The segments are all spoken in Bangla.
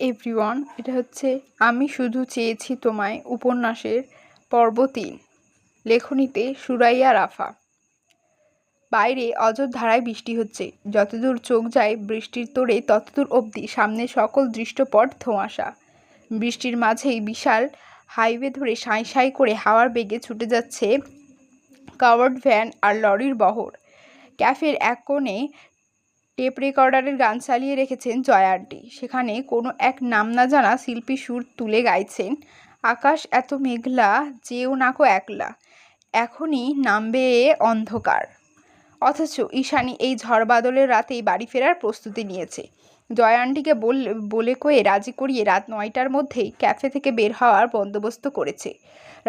এভরিওয়ান, এটা হচ্ছে আমি শুধু চেয়েছি তোমায় উপন্যাসের পর্ব ৩, লেখনীতে সুরাইয়া রাফা। বাইরে অঝোরধারায় বৃষ্টি হচ্ছে। যতদূর চোখ যায় বৃষ্টির তোড়ে ততদূর অবধি সামনে সকল দৃশ্যপট ধোঁয়াশা। বৃষ্টির মাঝেই বিশাল হাইওয়ে ধরে সাঁই সাঁই করে হাওয়ার বেগে ছুটে যাচ্ছে কাভার্ড ভ্যান আর লরির বহর। ক্যাফের এক কোণে টেপ রেকর্ডারের গান চালিয়ে রেখেছেন জয়া আন্টি। সেখানে কোনো এক নাম না জানা শিল্পী সুর তুলে গাইছেন, আকাশ এত মেঘলা, যেও নাকো একলা, এখনই নামবে এ অন্ধকার। অথচ ঈশানী এই ঝড় বাদলের রাতেই বাড়ি ফেরার প্রস্তুতি নিয়েছে। জয়া আন্টিকে বলে কয়ে রাজি করিয়ে রাত ৯টার মধ্যেই ক্যাফে থেকে বের হওয়ার বন্দোবস্ত করেছে।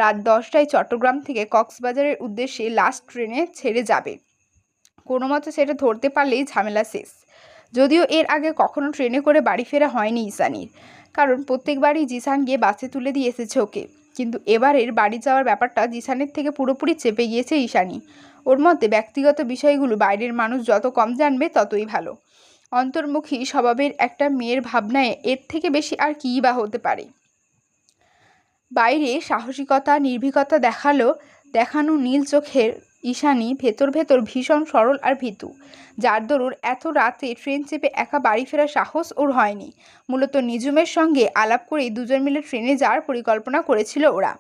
রাত 10টায় চট্টগ্রাম থেকে কক্সবাজারের উদ্দেশ্যে লাস্ট ট্রেনে ছেড়ে যাবে। কোনো মতে সেটা ধরতে পারলেই ঝামেলা শেষ। যদিও এর আগে কখনো ট্রেনে করে বাড়ি ফেরা হয়নি ঈশানীর, কারণ প্রত্যেকবারই জিসান গিয়ে বাসে তুলে দিয়ে এসেছে ওকে। কিন্তু এবারের বাড়ি যাওয়ার ব্যাপারটা জিসানের থেকে পুরোপুরি চেপে গিয়েছে ঈশানী। ওর মতে ব্যক্তিগত বিষয়গুলো বাইরের মানুষ যত কম জানবে ততই ভালো। অন্তর্মুখী স্বভাবের একটা মেয়ের ভাবনায় এর থেকে বেশি আর কী বা হতে পারে। বাইরে সাহসিকতা নির্ভীকতা দেখানো নীল চোখের ঈশানী ভেতর ভেতর ভীষণ সরল আর ভীতু, যার দরুন এত রাতে ট্রেন চেপে একা বাড়ি ফেরার সাহস ওর হয়নি। মূলত নিজুমের সঙ্গে আলাপ করেই দুজন মিলে ট্রেনে যাওয়ার পরিকল্পনা করেছিল ওরা।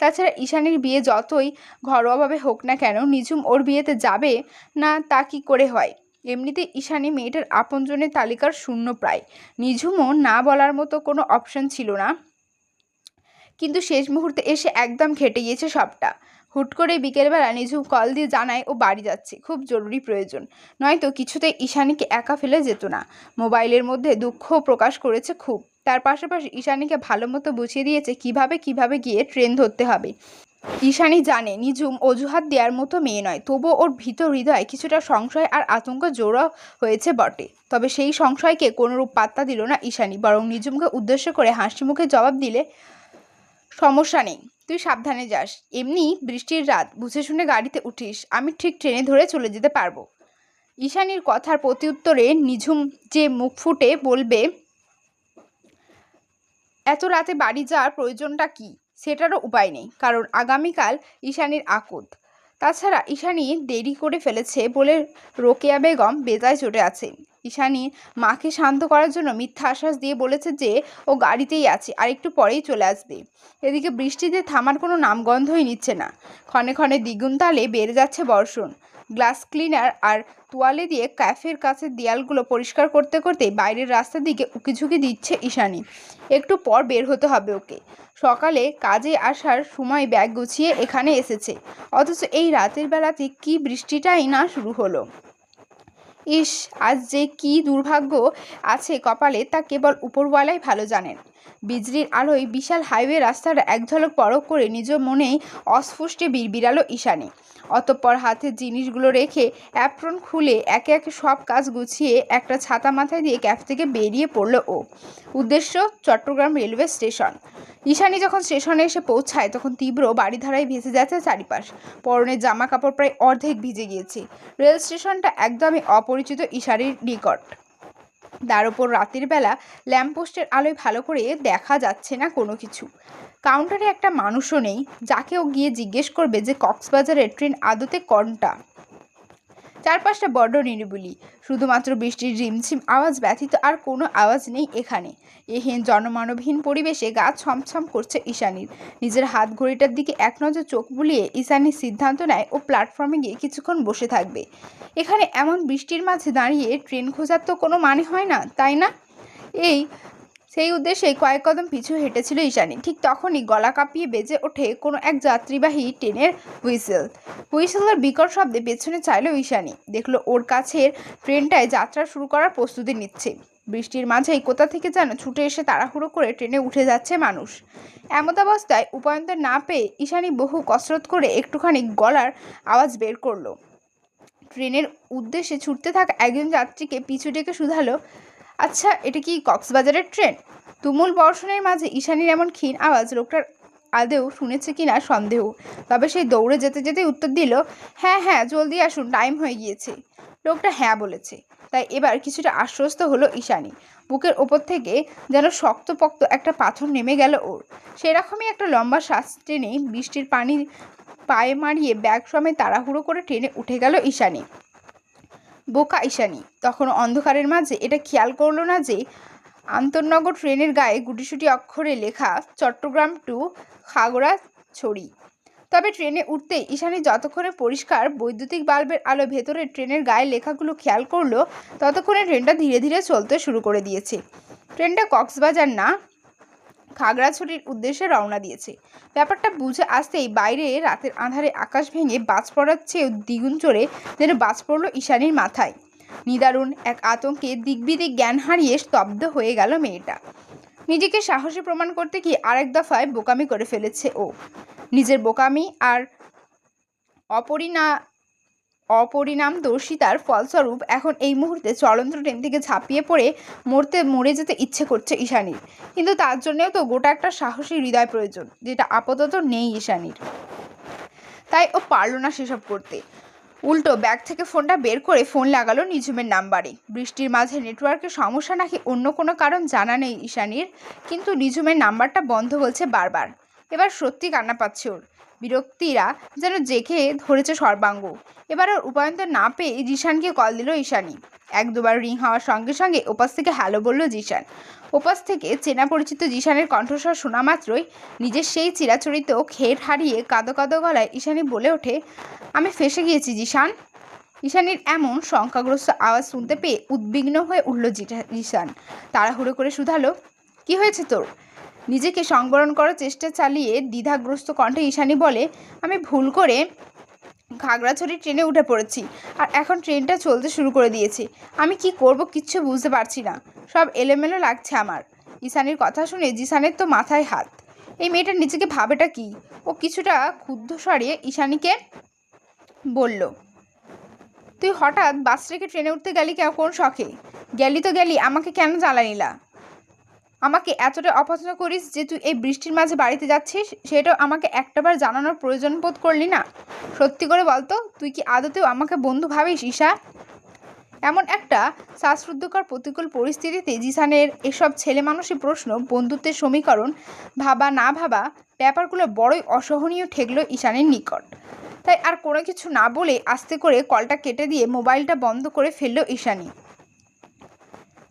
তাছাড়া ঈশানীর বিয়ে যতই ঘরোয়াভাবে হোক না কেন, নিজুম ওর বিয়েতে যাবে না তা কি করে হয়। এমনিতে ঈশানী মেয়েটার আপনজনের তালিকার শূন্য প্রায়। নিজুমও না বলার মতো কোনো অপশন ছিল না, কিন্তু শেষ মুহূর্তে এসে একদম ঘেটে গিয়েছে সবটা। হুট করে বিকেলবেলা নিজুম কল দিয়ে জানায় ও বাড়ি যাচ্ছে, খুব জরুরি প্রয়োজন, নয়তো কিছুতেই ঈশানীকে একা ফেলে যেত না। মোবাইলের মধ্যে দুঃখও প্রকাশ করেছে খুব। তার পাশাপাশি ঈশানীকে ভালো মতো বুঝিয়ে দিয়েছে কিভাবে গিয়ে ট্রেন ধরতে হবে। ঈশানী জানে নিজুম অজুহাত দেওয়ার মতো মেয়ে নয়, তবুও ওর ভিতর হৃদয়ে কিছুটা সংশয় আর আতঙ্ক জোড়া হয়েছে বটে। তবে সেই সংশয়কে কোনোরূপ পাত্তা দিল না ঈশানী, বরং নিজুমকে উদ্দেশ্য করে হাসি মুখে জবাব দিলে, সমস্যা নেই, তুই সাবধানে যাস, এমনি বৃষ্টির রাত, বুঝে শুনে গাড়িতে উঠিস, আমি ঠিক ট্রেনে ধরে চলে যেতে পারবো। ঈশানীর কথার প্রত্যুত্তরে নিঝুম যে মুখ ফুটে বলবে এত রাতে বাড়ি যাওয়ার প্রয়োজনটা কি, সেটারও উপায় নেই, কারণ আগামীকাল ঈশানীর আকদ। তাছাড়া ঈশানী দেরি করে ফেলেছে বলে রোকেয়া বেগম বেজায় চটে আছেন। ঈশানী মাকে শান্ত করার জন্য মিথ্যা আশ্বাস দিয়ে বলেছে যে ও গাড়িতেই আছে আর একটু পরেই চলে আসবে। এদিকে বৃষ্টিতে থামার কোনো নামগন্ধই নিচ্ছে না। ক্ষণে ক্ষণে দ্বিগুণ তালে বেড়ে যাচ্ছে বর্ষণ। গ্লাস ক্লিনার আর তোয়ালে দিয়ে ক্যাফের কাছে দেয়ালগুলো পরিষ্কার করতে করতে বাইরের রাস্তার দিকে উকিঝুঁকি দিচ্ছে ঈশানী। একটু পর বের হতে হবে ওকে। সকালে কাজে আসার সময় ব্যাগ গুছিয়ে এখানে এসেছে, অথচ এই রাতের বেলাতে কি বৃষ্টিটাই না শুরু হলো। ইস, আজ যে কি দুর্ভাগ্য আছে কপালে তা কেবল উপরওয়ালাই ভালো জানেন। বিজলির আলোয় বিশাল হাইওয়ে রাস্তাটা এক ঝলক পরখ করে নিজ মনেই অস্ফুষ্টে বিড়বিড়ালো ঈশানী। অতঃপর হাতের জিনিসগুলো রেখে অ্যাপ্রন খুলে একে একে সব কাজ গুছিয়ে একটা ছাতা মাথায় দিয়ে ক্যাফ থেকে বেরিয়ে পড়ল ও। উদ্দেশ্য চট্টগ্রাম রেলওয়ে স্টেশন। ঈশানী যখন স্টেশনে এসে পৌঁছায় তখন তীব্র বাড়িধারায় ভেসে যাচ্ছে চারিপাশ। পরনের জামা কাপড় প্রায় অর্ধেক ভিজে গিয়েছে। রেল স্টেশনটা একদমই অপরিচিত ঈশানীর নিকট। তার উপর রাতের বেলা ল্যাম্পপোস্টের আলোয় ভালো করে দেখা যাচ্ছে না কোনো কিছু। কাউন্টারে একটা মানুষও নেই যাকে ও গিয়ে জিজ্ঞেস করবে যে কক্সবাজারের ট্রেন আদতে কোনটা। চারপাশটা বড্ড নিরিবিলি, শুধুমাত্র বৃষ্টির ঝিমঝিম আওয়াজ ব্যতীত আর কোনো আওয়াজ নেই এখানে। এহেন জনমানবহীন পরিবেশে গা ছমছম করছে ঈশানীর। নিজের হাত ঘড়িটার দিকে এক নজর চোখ বুলিয়ে ঈশানীর সিদ্ধান্ত নেয় ও প্ল্যাটফর্মে গিয়ে কিছুক্ষণ বসে থাকবে। এখানে এমন বৃষ্টির মাঝে দাঁড়িয়ে ট্রেন খোঁজার তো কোনো মানে হয় না, তাই না? সেই উদ্দেশ্যে কয়েক কদম পিছু হেঁটেছিল ঈশানী। ঠিক তখনই গলা কাঁপিয়ে বেজে ওঠে কোনো এক যাত্রীবাহী ট্রেনের হুইসেলের বিকট শব্দে পেছনে চাইল ঈশানী। দেখলো ওর কাছের ট্রেনটায় যাত্রা শুরু করার প্রস্তুতি নিচ্ছে। বৃষ্টির মাঝেই কোথা থেকে যেন ছুটে এসে তাড়াহুড়ো করে ট্রেনে উঠে যাচ্ছে মানুষ। এমতাবস্থায় উপায়ন্তর না পেয়ে ঈশানী বহু কসরত করে একটুখানি গলার আওয়াজ বের করলো। ট্রেনের উদ্দেশ্যে ছুটতে থাকা একজন যাত্রীকে পিছু ডেকে শুধালো, আচ্ছা, এটা কি কক্সবাজারের ট্রেন? তুমুল বর্ষণের মাঝে ঈশানীর এমন ক্ষীণ আওয়াজ লোকটার আদেও শুনেছে কিনা সন্দেহ। তবে সেই দৌড়ে যেতে যেতে উত্তর দিল, হ্যাঁ হ্যাঁ, জলদি আসুন, টাইম হয়ে গিয়েছে। লোকটা হ্যাঁ বলেছে। তাই এবার কিছুটা আশ্বস্ত হলো ঈশানী। বুকের ওপর থেকে যেন শক্তপোক্ত একটা পাথর নেমে গেল ওর। সেরকমই একটা লম্বা শ্বাস টেনে বৃষ্টির পানি পায়ে মারিয়ে ব্যাগ সমেত তাড়াহুড়ো করে ট্রেনে উঠে গেল ঈশানী। বোকা ঈশানী তখনও অন্ধকারের মাঝে এটা খেয়াল করলো না যে আন্তনগর ট্রেনের গায়ে গুটিসুটি অক্ষরে লেখা চট্টগ্রাম টু খাগড়াছড়ি। তবে ট্রেনে উঠতেই ঈশানী যতক্ষণে পরিষ্কার বৈদ্যুতিক বাল্বের আলো ভেতরে ট্রেনের গায়ে লেখাগুলো খেয়াল করলো, ততক্ষণে ট্রেনটা ধীরে ধীরে চলতে শুরু করে দিয়েছে। ট্রেনটা কক্সবাজার না খাগড়াছড়ির উদ্দেশ্যে রওনা দিয়েছে। ব্যাপারটা বুঝে আসতেই বাইরে রাতের আঁধারে আকাশ ভেঙে বাজ পড়ার চেয়েও দ্বিগুণ চড়ে যেন বাজ পড়ল ঈশানীর মাথায়। নিদারুণ এক আতঙ্কে দিকবিদিক জ্ঞান হারিয়ে স্তব্ধ হয়ে গেল মেয়েটা। নিজেকে সাহসী প্রমাণ করতে গিয়ে আরেক দফায় বোকামি করে ফেলেছে ও। নিজের বোকামি আর অপরিণামদর্শিতার ফলস্বরূপ এখন এই মুহূর্তে চলন্ত ট্রেন থেকে ঝাঁপিয়ে পড়ে মরে যেতে ইচ্ছে করছে ঈশানীর। কিন্তু তার জন্যও তো গোটা একটা সাহসী হৃদয় প্রয়োজন, যেটা আপাতত নেই ঈশানীর। তাই ও পারল না সেসব করতে। উল্টো ব্যাগ থেকে ফোনটা বের করে ফোন লাগালো নিঝুমের নাম্বারে। বৃষ্টির মাঝে নেটওয়ার্কের সমস্যা নাকি অন্য কোনো কারণ জানা নেই ঈশানীর, কিন্তু নিঝুমের নাম্বারটা বন্ধ বলছে বারবার। এবার সত্যি কান্না পাচ্ছে ওর। বিরক্তিরা যেন জেঁকে ধরেছে সর্বাঙ্গ। এবার ওর উপায়ন্তর না পেয়ে জিশানকে কল দিল ঈশানী। এক দুবার রিং হওয়ার সঙ্গে সঙ্গে ওপাশ থেকে হ্যালো বলল জিশান। ওপাশ থেকে চেনা পরিচিত জিশানের কণ্ঠস্বর শোনা মাত্রই নিজের সেই চিরাচরিত খেট হারিয়ে কাঁদো কাঁদো গলায় ঈশানী বলে ওঠে, আমি ফেঁসে গিয়েছি জিশান। ঈশানীর এমন শঙ্কাগ্রস্ত আওয়াজ শুনতে পেয়ে উদ্বিগ্ন হয়ে উঠল জিশান। তাড়াহুড়ো করে শুধালো, কি হয়েছে তোর? নিজেকে সংবরণ করার চেষ্টা চালিয়ে দ্বিধাগ্রস্ত কণ্ঠে ঈশানী বলে, আমি ভুল করে খাগড়াছড়ি ট্রেনে উঠে পড়েছি আর এখন ট্রেনটা চলতে শুরু করে দিয়েছে। আমি কি করব কিচ্ছু বুঝতে পারছি না, সব এলোমেলো লাগছে আমার। ঈশানীর কথা শুনে জিশানের তো মাথায় হাত। এই মেয়েটা নিজেকে ভাবেটা কি? ও কিছুটা ক্ষুব্ধ স্বরে ঈশানীকে বলল, তুই হঠাৎ বাস রেখে ট্রেনে উঠতে গেলি কোন শখে? গেলি তো গেলি, আমাকে কেন জ্বালানিলা? আমাকে এতটা অপছন্দ করিস যে তুই এই বৃষ্টির মাঝে বাড়িতে যাচ্ছিস, সেটাও আমাকে একটাবার জানানোর প্রয়োজন বোধ করলি না? সত্যি করে বলতো, তুই কি আদতেও আমাকে বন্ধু ভাবিস ঈশা? এমন একটা শ্বাসরুদ্ধকর প্রতিকূল পরিস্থিতিতে জিসানের এসব ছেলে মানুষই প্রশ্ন, বন্ধুত্বের সমীকরণ, ভাবা না ভাবা ব্যাপারগুলো বড়ই অসহনীয় ঠেকল ঈশানের নিকট। তাই আর কোনো কিছু না বলে আস্তে করে কলটা কেটে দিয়ে মোবাইলটা বন্ধ করে ফেলল ঈশানী।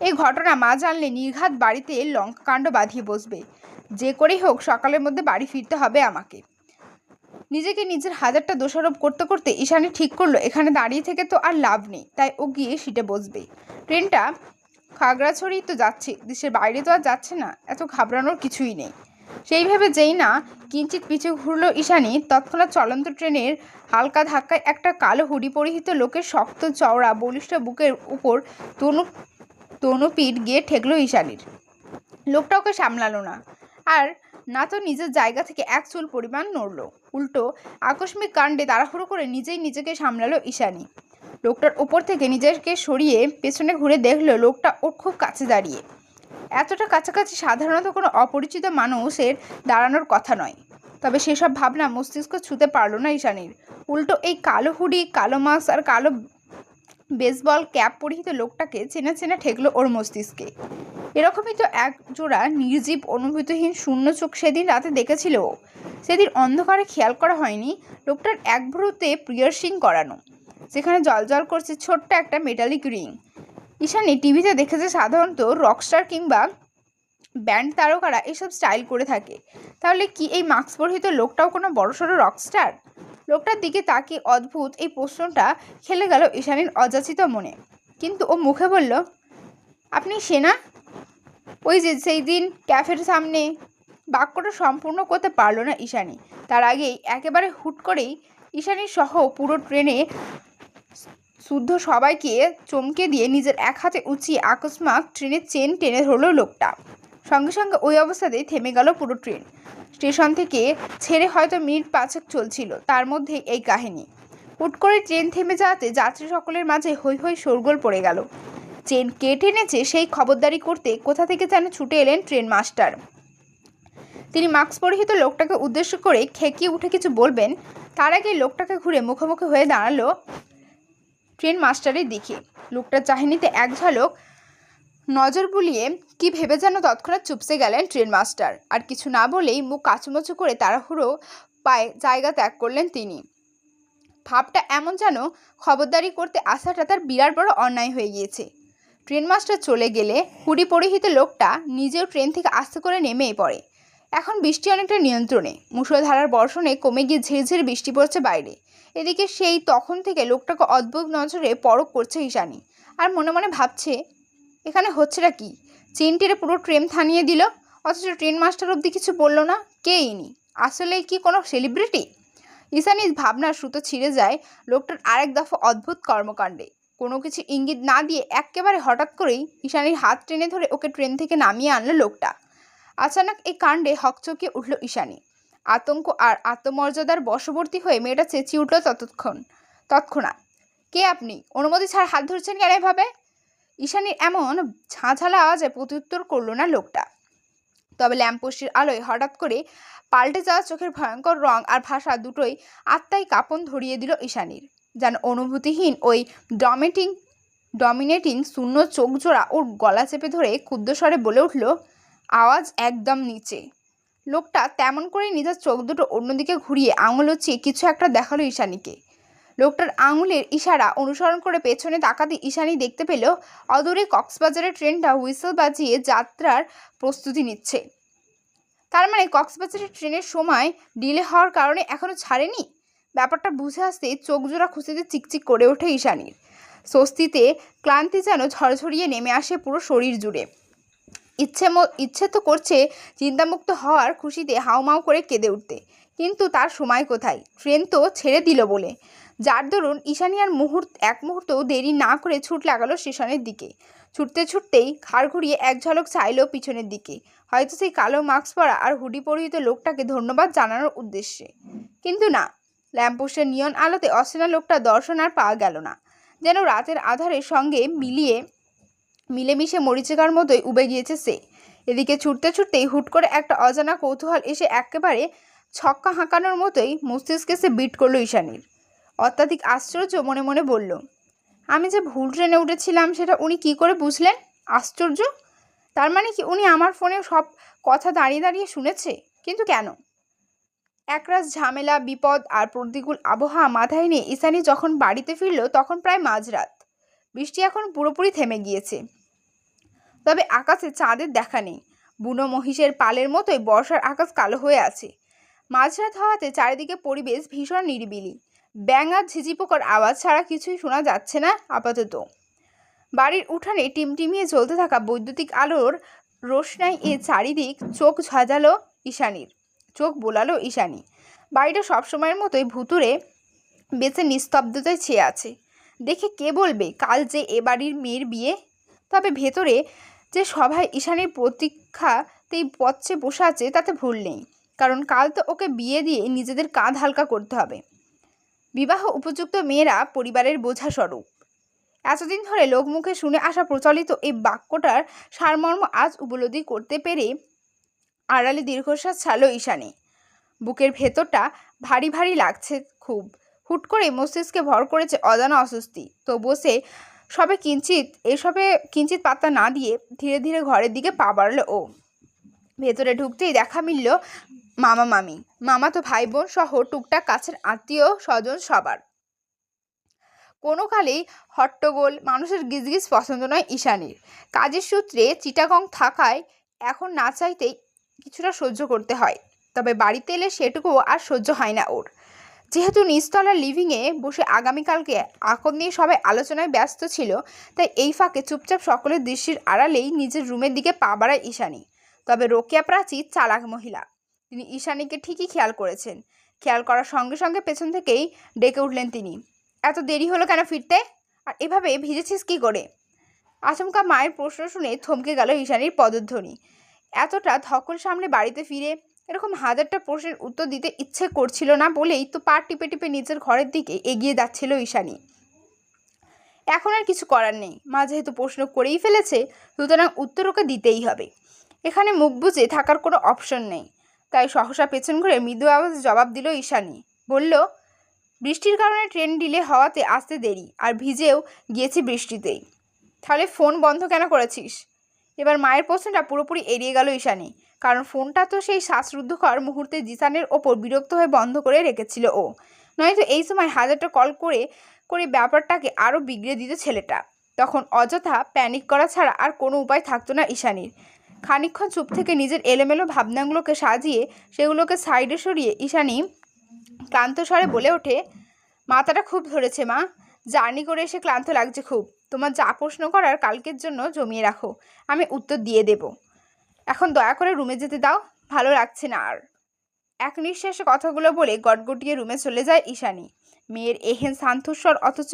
এই ঘটনা মা জানলে নির্ঘাত বাড়িতে লঙ্কাকাণ্ড বাঁধিয়ে বসবে। যে করেই হোক সকালের মধ্যে বাড়ি ফিরতে হবে আমাকে। নিজেকে নিজের হাজারটা দোষারোপ করতে করতে ঈশানী ঠিক করলো এখানে দাঁড়িয়ে থেকে তো আর লাভ নেই, তাই ও গিয়ে সিটে বসবে। ট্রেনটা খাগড়াছড়ি তো যাচ্ছে, দেশের বাইরে তো আর যাচ্ছে না, এত ঘাবড়ানোর কিছুই নেই। সেইভাবে যেই না কিঞ্চিত পিছু ঘুরল ঈশানী, তৎক্ষণাৎ চলন্ত ট্রেনের হালকা ধাক্কায় একটা কালো হুডি পরিহিত লোকের শক্ত চওড়া বলিষ্ঠ বুকের উপর তনুপিঠ গিয়ে ঠেকলো ঈশানীর। লোকটা ওকে সামলালো না, আর না তো নিজের জায়গা থেকে এক চুল পরিমাণ নড়ল। উল্টো আকস্মিক কাণ্ডে তাড়াহুড়ো করে নিজেই নিজেকে সামলালো ঈশানী। লোকটার ওপর থেকে নিজেকে সরিয়ে পেছনে ঘুরে দেখলো লোকটা ওর খুব কাছে দাঁড়িয়ে। এতটা কাছাকাছি সাধারণত কোনো অপরিচিত মানুষের দাঁড়ানোর কথা নয়। তবে সেসব ভাবনা মস্তিষ্ক ছুঁতে পারল না ঈশানীর। উল্টো এই কালো হুডি, কালো মাস্ক আর কালো বেসবল ক্যাপ পরিহিত লোকটাকে চেনা চেনা ঠেকলো ওর মস্তিষ্কে। এরকমই তো এক জোড়া নির্জীব অনুভূতিহীন শূন্য চোখ সেদিন রাতে দেখেছিল ও। সেদিন অন্ধকারে খেয়াল করা হয়নি লোকটার এক ভ্রুতে পিয়ার্সিং করানো, যেখানে জলজল করছে ছোট্ট একটা মেটালিক রিং। ঈশানী টিভিতে দেখেছে সাধারণত রকস্টার কিংবা ব্যান্ড তারকারা এসব স্টাইল করে থাকে। তাহলে কি এই মাস্ক পরিহিত লোকটাও কোনো বড়সড় রকস্টার? লোকটার দিকে তাকিয়ে অদ্ভুত এই প্রশ্নটা খেলে গেল ঈশানীর অযাচিত মনে। কিন্তু ও মুখে বলল, আপনি সেনা? ওই যে সেই দিন ক্যাফের সামনে। বাক্যটা সম্পূর্ণ করতে পারল না ঈশানী। তার আগেই একেবারে হুট করেই ঈশানীর সহ পুরো ট্রেনে শুদ্ধ সবাইকে চমকে দিয়ে নিজের এক হাতে উঁচিয়ে আকস্মাৎ ট্রেনের চেন টেনে ধরল লোকটা। সঙ্গে সঙ্গে ওই অবস্থাতেই থেমে গেল পুরো ট্রেন। স্টেশন থেকে ছেড়ে হয়তো মিনিট 5 চলছিল, তার মধ্যে এই কাহিনী। হুট করে ট্রেন থেমে যাওয়াতে যাত্রী সকলের মাঝে হৈ হৈ শোরগোল পড়ে গেল। ট্রেন কে টেনেছে সেই খবরদারি করতে কোথা থেকে যেন ছুটে এলেন ট্রেন মাস্টার। তিনি মাস্ক পরিহিত লোকটাকে উদ্দেশ্য করে খেকিয়ে উঠে কিছু বলবেন, তার আগে লোকটাকে ঘুরে মুখোমুখি হয়ে দাঁড়ালো ট্রেন মাস্টারের দিকে। লোকটার চাহনিতে এক ঝলক নজর বুলিয়ে কি ভেবে যেন তৎক্ষণাৎ চুপসে গেলেন ট্রেন মাস্টার। আর কিছু না বলেই মুখ কাচুমাচু করে তাড়াহুড়ো পায়ে জায়গা ত্যাগ করলেন তিনি। ভাবটা এমন যেন খবরদারি করতে আসাটা তার বিরাট বড় অন্যায় হয়ে গিয়েছে। ট্রেন মাস্টার চলে গেলে হুডি পরিহিত লোকটা নিজেও ট্রেন থেকে আস্তে করে নেমে পড়ে। এখন বৃষ্টি অনেকটা নিয়ন্ত্রণে। মুষলধারার বর্ষণে কমে গিয়ে ঝিরঝির বৃষ্টি পড়ছে বাইরে। এদিকে সেই তখন থেকে লোকটাকে অদ্ভুত নজরে পরখ করছে ঈশানী। আর মনে মনে ভাবছে, এখানে হচ্ছেটা কি? চেন টেনে পুরো ট্রেন থামিয়ে দিল, অথচ ট্রেন মাস্টার অবধি কিছু বলল না। কে ইনি? আসলে কি কোনো সেলিব্রিটি? ঈশানীর ভাবনার সুতো ছিঁড়ে যায় লোকটার আরেক দফা অদ্ভুত কর্মকাণ্ডে। কোনো কিছু ইঙ্গিত না দিয়ে একেবারে হঠাৎ করেই ঈশানীর হাত টেনে ধরে ওকে ট্রেন থেকে নামিয়ে আনলো লোকটা। আচানক এই কাণ্ডে হকচকিয়ে উঠল ঈশানী। আতঙ্ক আর আত্মমর্যাদার বশবর্তী হয়ে মেয়েটা চেঁচিয়ে উঠল তৎক্ষণাৎ, কে আপনি? অনুমতি ছাড়া হাত ধরছেন কেন এভাবে? ঈশানীর এমন ঝাঁঝালা আওয়াজে প্রত্যুত্তর করলো না লোকটা। তবে ল্যাম্পপোস্টের আলোয় হঠাৎ করে পাল্টে যাওয়া চোখের ভয়ঙ্কর রং আর ভাষা দুটোই আত্মায় কাঁপন ধরিয়ে দিল ঈশানীর। যেন অনুভূতিহীন ওই ডমিনেটিং শূন্য চোখ জোড়া ওর গলা চেপে ধরে ক্ষুদ্রস্বরে বলে উঠল, আওয়াজ একদম নিচে। লোকটা তেমন করে নিজের চোখ দুটো অন্যদিকে ঘুরিয়ে আঙুল উঁচিয়ে কিছু একটা দেখালো ঈশানীকে। লোকটার আঙুলের ইশারা অনুসরণ করে পেছনে তাকাতে ঈশানী দেখতে পেল অদূরে কক্সবাজারের ট্রেনটা হুইসেল বাজিয়ে যাত্রার প্রস্তুতি নিচ্ছে। তার মানে কক্সবাজারের ট্রেনের সময় ডিলে হওয়ার কারণে এখনো ছাড়েনি। ব্যাপারটা বুঝে আসতে চোখ জোড়া খুঁজতে চিকচিক করে ওঠে ঈশানীর। স্বস্তিতে ক্লান্তি যেন ঝরঝরিয়ে নেমে আসে পুরো শরীর জুড়ে। ইচ্ছে তো করছে চিন্তামুক্ত হওয়ার খুশিতে হাউমাউ করে কেঁদে উঠতে, কিন্তু তার সময় কোথায়? ট্রেন তো ছেড়ে দিল বলে। যার দরুন ঈশানী আর এক মুহূর্তও দেরি না করে ছুট লাগালো স্টেশনের দিকে। ছুটতে ছুটতেই ঘাড় ঘুরিয়ে এক ঝলক চাইলো পিছনের দিকে, হয়তো সেই কালো মাস্ক পরা আর হুডি পরিহিত লোকটাকে ধন্যবাদ জানানোর উদ্দেশ্যে। কিন্তু না, ল্যাম্পপোস্টের নিয়ন আলোতে অচেনা লোকটা দর্শন আর পাওয়া গেল না। যেন রাতের আধারের সঙ্গে মিলেমিশে মরিচিকার মতোই উবে গিয়েছে সে। এদিকে ছুটতে ছুটতেই হুট করে একটা অজানা কৌতূহল এসে একেবারে ছক্কা হাঁকানোর মতোই মস্তিষ্কে সে বিট করলো ঈশানীর। অত্যাধিক আশ্চর্য মনে মনে বলল, আমি যে ভুল ট্রেনে উঠেছিলাম সেটা উনি কি করে বুঝলেন? আশ্চর্য! তার মানে কি উনি আমার ফোনে সব কথা দাঁড়িয়ে দাঁড়িয়ে শুনেছে? কিন্তু কেন? একরাশ ঝামেলা, বিপদ আর প্রতিকূল আবহাওয়া মাথায় নিয়ে ঈশানী যখন বাড়িতে ফিরল তখন প্রায় মাঝরাত। বৃষ্টি এখন পুরোপুরি থেমে গিয়েছে, তবে আকাশে চাঁদের দেখা নেই। বুনো মহিষের পালের মতোই বর্ষার আকাশ কালো হয়ে আছে। মাঝরাত হওয়াতে চারিদিকে পরিবেশ ভীষণ নিরিবিলি। ব্যাঙ আর ঝিঝি পোকার আওয়াজ ছাড়া কিছুই শোনা যাচ্ছে না আপাতত। বাড়ির উঠানে টিমটিমিয়ে জ্বলতে থাকা বৈদ্যুতিক আলোর রোশনাই এ চারিদিক চোখ বোলালো ঈশানী। বাড়িটা সবসময়ের মতোই ভুতুরে বেঁচে নিস্তব্ধতায় ছেয়ে আছে। দেখে কে বলবে কাল যে এ বাড়ির মেয়ের বিয়ে? তবে ভেতরে যে সবাই ঈশানীর প্রতীক্ষাতেই পথে বসে আছে তাতে ভুল নেই, কারণ কাল তো ওকে বিয়ে দিয়ে নিজেদের কাঁধ হালকা করতে হবে। বিবাহ উপযুক্ত মেয়েরা পরিবারের বোঝা স্বরূপ। এতদিন ধরে লোকমুখে শুনে আসা প্রচলিত এই বাক্যটার সারমর্ম আজ উপলব্ধি করতে পেরে আড়ালে দীর্ঘশ্বাস ছাড়ল ঈশানী। বুকের ভেতরটা ভারী ভারী লাগছে খুব। হুট করে মস্তিষ্কে ভর করেছে অজানা অস্বস্তি। তবুও সে এসবে কিঞ্চিত পাত্তা না দিয়ে ধীরে ধীরে ঘরের দিকে পা বাড়ল ও। ভেতরে ঢুকতেই দেখা মিলল মামা মামি, মামাতো ভাই বোন সহ টুকটাক কাছের আত্মীয় স্বজন সবার। কোনো কালেই হট্টগোল মানুষের গিজগিজ পছন্দ নয় ঈশানীর। কাজের সূত্রে চিটাগং থাকায় এখন না চাইতেই কিছুটা সহ্য করতে হয়, তবে বাড়িতে এলে সেটুকুও আর সহ্য হয় না ওর। যেহেতু নিচতলার লিভিংয়ে বসে আগামীকালকে আকন্দ নিয়ে সবাই আলোচনায় ব্যস্ত ছিল, তাই এই ফাঁকে চুপচাপ সকলের দৃষ্টির আড়ালেই নিজের রুমের দিকে পা বাড়ায় ঈশানী। তবে রোকেয়া প্রাচী চালাক মহিলা, তিনি ঈশানীকে ঠিকই খেয়াল করেছেন। খেয়াল করার সঙ্গে সঙ্গে পেছন থেকেই ডেকে উঠলেন তিনি, এত দেরি হলো কেন ফিরতে? আর এভাবে ভিজেছিস কি করে? আচমকা মায়ের প্রশ্ন শুনে থমকে গেল ঈশানীর পদধ্বনি। এতটা ধকল সামনে বাড়িতে ফিরে এরকম হাজারটা প্রশ্নের উত্তর দিতে ইচ্ছে করছিল না বলেই তো পা টিপে টিপে নিজের ঘরের দিকে এগিয়ে যাচ্ছিল ঈশানী। এখন আর কিছু করার নেই, মা যেহেতু প্রশ্ন করেই ফেলেছে সুতরাং উত্তর ওকে দিতেই হবে। এখানে মুখ বুজে থাকার কোনো অপশন নেই। তাই সহসা পেছন ঘুরে মৃদু আওয়াজে জবাব দিল ঈশানী, বলল, বৃষ্টির কারণে ট্রেন ডিলে হওয়াতে আসতে দেরি, আর ভিজেও গিয়েছি বৃষ্টিতেই। তাহলে ফোন বন্ধ কেন করেছিস? এবার মায়ের প্রশ্নটা পুরোপুরি এড়িয়ে গেল ঈশানী, কারণ ফোনটা তো সেই শ্বাসরুদ্ধকর মুহূর্তে জিসানের ওপর বিরক্ত হয়ে বন্ধ করে রেখেছিল ও। নয়তো এই সময় হাজারটা কল করে করে ব্যাপারটাকে আরও বিগড়ে দিত ছেলেটা। তখন অযথা প্যানিক করা ছাড়া আর কোনো উপায় থাকতো না ঈশানীর। খানিকক্ষণ চুপ থেকে নিজের এলোমেলো ভাবনাগুলোকে সাজিয়ে সেগুলোকে সাইডে সরিয়ে ঈশানী ক্লান্ত স্বরে বলে ওঠে, মাথাটা খুব ধরেছে মা, জার্নি করে এসে ক্লান্ত লাগছে খুব। তোমার যা প্রশ্ন করার কালকের জন্য জমিয়ে রাখো, আমি উত্তর দিয়ে দেব। এখন দয়া করে রুমে যেতে দাও, ভালো লাগছে না আর। এক নিঃশ্বাসে কথাগুলো বলে গটগটিয়ে রুমে চলে যায় ঈশানী। মেয়ের এহেন শান্তস্বর অথচ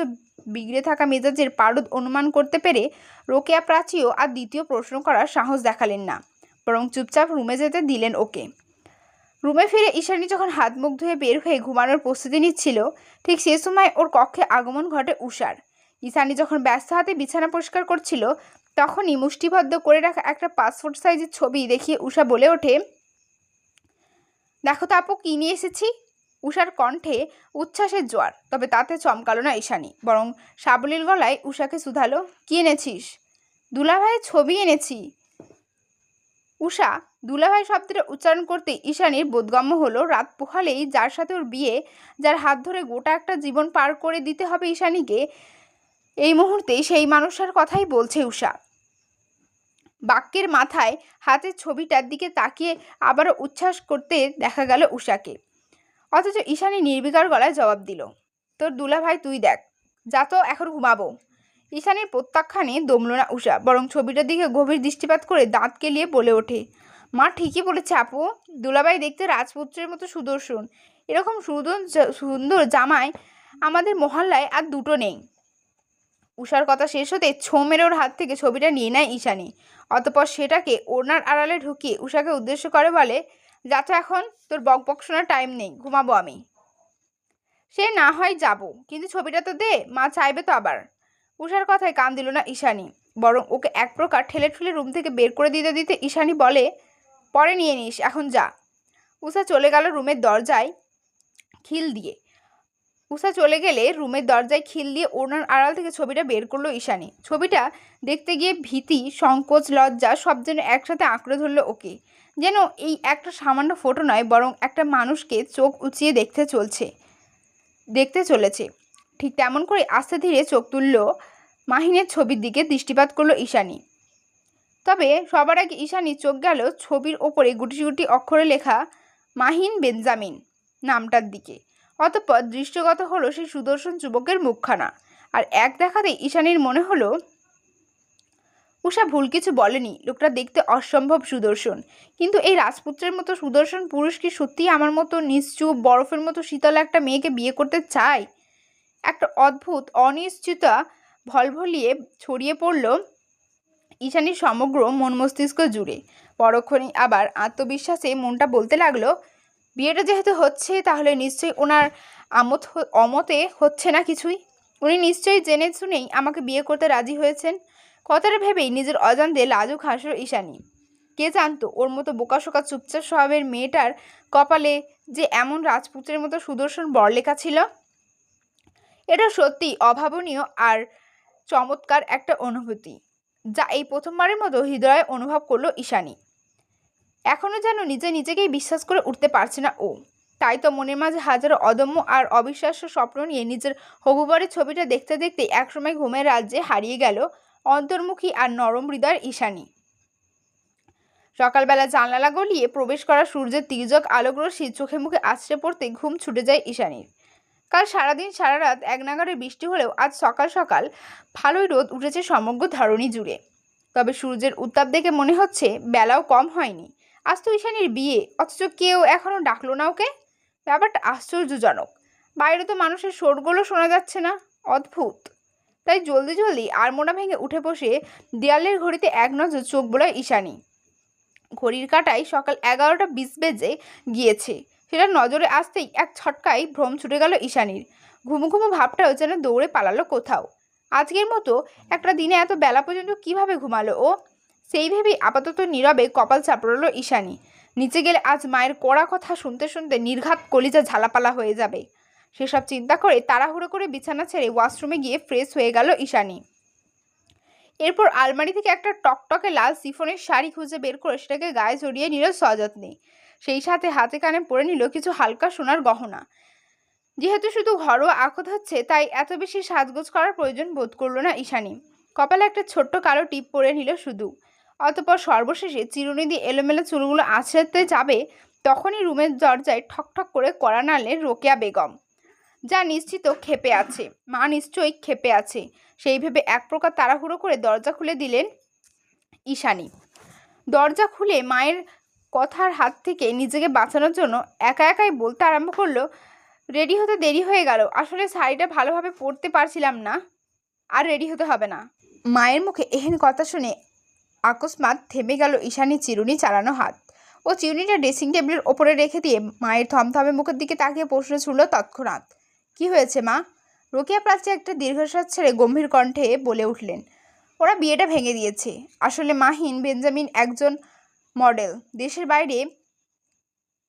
বিগড়ে থাকা মেজাজের পারদ অনুমান করতে পেরে রোকেয়া প্রাচীও আর দ্বিতীয় প্রশ্ন করার সাহস দেখালেন না, বরং চুপচাপ রুমে যেতে দিলেন ওকে। রুমে ফিরে ঈশানী যখন হাত মুখ ধুয়ে বের হয়ে ঘুমানোর প্রস্তুতি নিচ্ছিল, ঠিক সে সময় ওর কক্ষে আগমন ঘটে উষার। ঈশানী যখন ব্যস্ত হাতে বিছানা পরিষ্কার করছিল, তখনই মুষ্টিবদ্ধ করে রাখা একটা পাসপোর্ট সাইজের ছবি দেখিয়ে উষা বলে ওঠে, দেখো তো আপু, কী নিয়ে এসেছি। উষার কণ্ঠে উচ্ছ্বাসের জোয়ার, তবে তাতে চমকালো না ঈশানী, বরং সাবলীল গলায় উষাকে শুধালো, কী এনেছিস? দুলাভাইয়ের ছবি এনেছি। উষা দুলাভাই শব্দটা উচ্চারণ করতে ঈশানীর বোধগম্য হলো রাত পোহালেই যার সাথে ওর বিয়ে, যার হাত ধরে গোটা একটা জীবন পার করে দিতে হবে ঈশানীকে, এই মুহূর্তে সেই মানুষটার কথাই বলছে উষা। বাক্যের মাথায় হাতের ছবিটার দিকে তাকিয়ে আবারও উচ্ছ্বাস করতে দেখা গেল উষাকে। অথচ ঈশানী নির্বিকার গলায় জবাব দিল, তোর দুলাভাই তুই দেখ, যা তো এখন ঘুমাবো। ঈশানীর প্রত্যাখ্যানে দমল না উষা, বরং ছবিটার দিকে গভীর দৃষ্টিপাত করে দাঁত কেলিয়ে বলে ওঠে, মা ঠিকই বলেছে আপু, দুলাভাই দেখতে রাজপুত্রের মতো সুদর্শন। এরকম সুন্দর জামাই আমাদের মহল্লায় আর দুটো নেই। উষার কথা শেষ হতে ছোঁ মেরে ওর হাত থেকে ছবিটা নিয়ে নেয় ঈশানী। অতপর সেটাকে ওড়নার আড়ালে ঢুকিয়ে উষাকে উদ্দেশ্য করে বলে, যা তো এখন, তোর বকবক শোনার টাইম নেই, ঘুমাবো আমি। সে না হয় যাব, কিন্তু ছবিটা তো দে, মা চাইবে তো আবার। উষার কথায় কান দিল না ঈশানী, বরং ওকে এক প্রকার ঠেলে ঠেলে রুম থেকে বের করে দিতে দিতে ঈশানী বলে, পরে নিয়ে নিস, এখন যা। উষা চলে গেল রুমের দরজায় খিল দিয়ে। ওড়নার আড়াল থেকে ছবিটা বের করলো ঈশানী। ছবিটা দেখতে গিয়ে ভীতি, সংকোচ, লজ্জা সব যেন একসাথে আঁকড়ে ধরলো ওকে। যেন এই একটা সামান্য ফটো নয়, বরং একটা মানুষকে চোখ উঁচিয়ে দেখতে চলেছে। ঠিক তেমন করে আস্তে ধীরে চোখ তুলল মাহিনের ছবির দিকে দৃষ্টিপাত করলো ঈশানী। তবে সবার আগে ঈশানী চোখ গেল ছবির ওপরে গুটি গুটি অক্ষরে লেখা মাহিন বেঞ্জামিন নামটার দিকে। অতঃপর দৃষ্টিগত হলো সেই সুদর্শন যুবকের মুখখানা, আর এক দেখাতেই ঈশানীর মনে হলো উষা ভুল কিছু বলেনি, লোকটা দেখতে অসম্ভব সুদর্শন। কিন্তু এই রাজপুত্রের মতো সুদর্শন পুরুষ কি সত্যিই আমার মতো নিশ্চুপ বরফের মতো শীতল একটা মেয়েকে বিয়ে করতে চায়? একটা অদ্ভুত অনিশ্চয়তা ভলভলিয়ে ছড়িয়ে পড়ল ঈশানীর সমগ্র মন মস্তিষ্ক জুড়ে। পরক্ষণেই আবার আত্মবিশ্বাসে মনটা বলতে লাগলো, বিয়েটা যেহেতু হচ্ছে, তাহলে নিশ্চয়ই ওনার অমতে হচ্ছে না কিছুই। উনি নিশ্চয়ই জেনে শুনেই আমাকে বিয়ে করতে রাজি হয়েছেন। কথাটা ভেবেই নিজের অজান্তে লাজুক হাসল ঈশানী। কে জানতো ওর মতো বোকাশোকা চুপচাপ স্বভাবের মেয়েটার কপালে যে এমন রাজপুত্রের মতো সুদর্শন বর লেখা ছিল। এটা সত্যিই অভাবনীয় আর চমৎকার একটা অনুভূতি, যা এই প্রথমবারের মতো হৃদয়ে অনুভব করলো ঈশানী। এখনও যেন নিজেকেই বিশ্বাস করে উঠতে পারছে না ও। তাই তো মনের মাঝে হাজারো অদম্য আর অবিশ্বাস্য স্বপ্ন নিয়ে নিজের হবুবরের ছবিটা দেখতে দেখতে একসময় ঘুমের রাজ্যে হারিয়ে গেল অন্তর্মুখী আর নরম হৃদয়ের ঈশানী। সকালবেলা জানলা গলিয়ে প্রবেশ করা সূর্যের তির্যক আলোকরশ্মি চোখে মুখে আছড়ে পড়তে ঘুম ছুটে যায় ঈশানীর। কাল সারাদিন সারা রাত এক নাগাড়ে বৃষ্টি হলেও আজ সকাল সকাল ভালোই রোদ উঠেছে সমগ্র ধরণী জুড়ে। তবে সূর্যের উত্তাপ দেখে মনে হচ্ছে বেলাও কম হয়নি। আজ তো ঈশানীর বিয়ে, অথচ কেউ এখনও ডাকলো না ওকে। ব্যাপারটা আশ্চর্যজনক। বাইরে তো মানুষের শোরগোলও শোনা যাচ্ছে না, অদ্ভুত। তাই জলদি জলদি আড়মোড়া ভেঙে উঠে বসে দেয়ালের ঘড়িতে এক নজর চোখ বোলায় ঈশানী। ঘড়ির কাঁটায় সকাল 11:20 বেজে গিয়েছে। সেটা নজরে আসতেই এক ছটকায় ভ্রম ছুটে গেল ঈশানীর। ঘুমু ঘুমু ভাবটাও যেন দৌড়ে পালালো কোথাও। আজকের মতো একটা দিনে এত বেলা পর্যন্ত কিভাবে ঘুমালো ও? সেই ভেবেই আপাতত নীরবে কপাল চাপড়ল ঈশানী। নিচে গেলে আজ মায়ের কড়া কথা শুনতে শুনতে নির্ঘাত কলিজা ঝালাপালা হয়ে যাবে। সেসব চিন্তা করে তাড়াহুড়ো করে বিছানা ছেড়ে ওয়াশরুমে গিয়ে ফ্রেশ হয়ে গেল ঈশানী। এরপর আলমারি থেকে একটা টকটকে লাল সিফনের শাড়ি খুঁজে বের করে সেটাকে গায়ে জড়িয়ে নিল সযত্নে। সেই সাথে হাতে কানে পরে নিল কিছু হালকা সোনার গহনা। যেহেতু শুধু ঘরোয়া আখত হচ্ছে, তাই এত বেশি সাজগোজ করার প্রয়োজন বোধ করলো না ঈশানী। কপালে একটা ছোট্ট কালো টিপ পরে নিল শুধু। অতঃপর সর্বশেষে চিরুনি দিয়ে এলোমেলো চুলগুলো আঁচড়াতে যাবে, তখনই রুমের দরজায় ঠকঠক করে কড়া নাড়লেন রোকেয়া বেগম। যা নিশ্চিত ক্ষেপে আছে, মা নিশ্চয়ই ক্ষেপে আছে, সেই ভেবে এক প্রকার তাড়াহুড়ো করে দরজা খুলে দিলেন ঈশানী। দরজা খুলে মায়ের কথার হাত থেকে নিজেকে বাঁচানোর জন্য একা একাই বলতে আরম্ভ করলো, রেডি হতে দেরি হয়ে গেল, আসলে শাড়িটা ভালোভাবে পরতে পারছিলাম না, আর রেডি হতে হবে না। মায়ের মুখে এহেন কথা শুনে আকস্মাৎ থেমে গেল ঈশানীর চিরুনি চালানো হাত। ও চিরুনিটা ড্রেসিং টেবিলের ওপরে রেখে দিয়ে মায়ের থমথমে মুখের দিকে তাকিয়ে প্রশ্ন ছুড়ল তৎক্ষণাৎ, কি হয়েছে মা? রোকেয়া প্রাচী একটা দীর্ঘশ্বাস ছেড়ে গম্ভীর কণ্ঠে বলে উঠলেন, ওরা বিয়েটা ভেঙে দিয়েছে। আসলে মাহিন বেঞ্জামিন একজন মডেল। দেশের বাইরে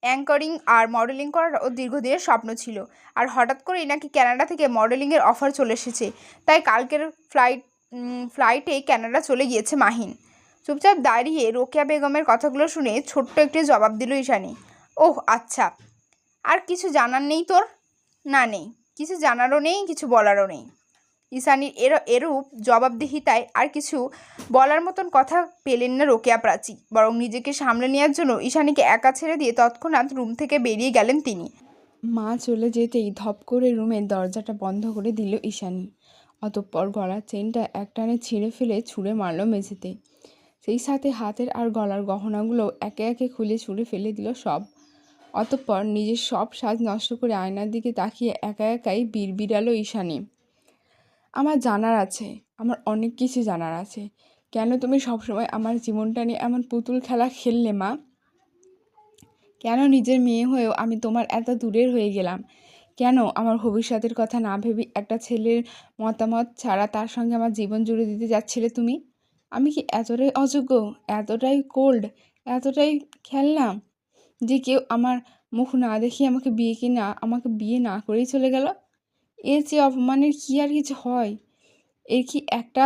অ্যাঙ্করিং আর মডেলিং করার ওর দীর্ঘদিনের স্বপ্ন ছিল। আর হঠাৎ করেই নাকি কানাডা থেকে মডেলিংয়ের অফার চলে এসেছে, তাই কালকের ফ্লাইটে কানাডা চলে গিয়েছে মাহিন। চুপচাপ দাঁড়িয়ে রোকেয়া বেগমের কথাগুলো শুনে ছোট্ট একটি জবাব দিল ঈশানী, ওহ আচ্ছা, আর কিছু জানার নেই তোর? না নেই, কিছু জানারও নেই, কিছু বলারও নেই। ঈশানীর এরূপ জবাবদিহিতায় আর কিছু বলার মতন কথা পেলেন না রোকেয়া প্রাচী, বরং নিজেকে সামলে নেওয়ার জন্য ঈশানীকে একা ছেড়ে দিয়ে তৎক্ষণাৎ রুম থেকে বেরিয়ে গেলেন তিনি। মা চলে যেতেই ধপ করে রুমের দরজাটা বন্ধ করে দিল ঈশানী। অতঃপর গলার চেনটা একটানে ছিঁড়ে ফেলে ছুঁড়ে মারল মেঝেতে। সেই সাথে হাতের আর গলার গহনাগুলো একে একে খুলে ছুঁড়ে ফেলে দিল সব। অতঃপর নিজের সব সাজ নষ্ট করে আয়নার দিকে তাকিয়ে একা একাই বিড়বিড়ালো ঈশানী, আমার জানার আছে, আমার অনেক কিছু জানার আছে। কেন তুমি সবসময় আমার জীবনটা নিয়ে এমন পুতুল খেলা খেললে মা? কেন নিজের মেয়ে হয়েও আমি তোমার এত দূরের হয়ে গেলাম? কেন আমার ভবিষ্যতের কথা না ভেবে একটা ছেলের মতামত ছাড়া তার সঙ্গে আমার জীবন জুড়ে দিতে যাচ্ছিলে তুমি? আমি কি এতটাই অযোগ্য, এতটাই কোল্ড, এতটাই খেললাম যে কেউ আমার মুখ না দেখে আমাকে বিয়ে না করেই চলে গেল? এর চেয়ে অপমানের কি আর কিছু হয়? এর কি একটা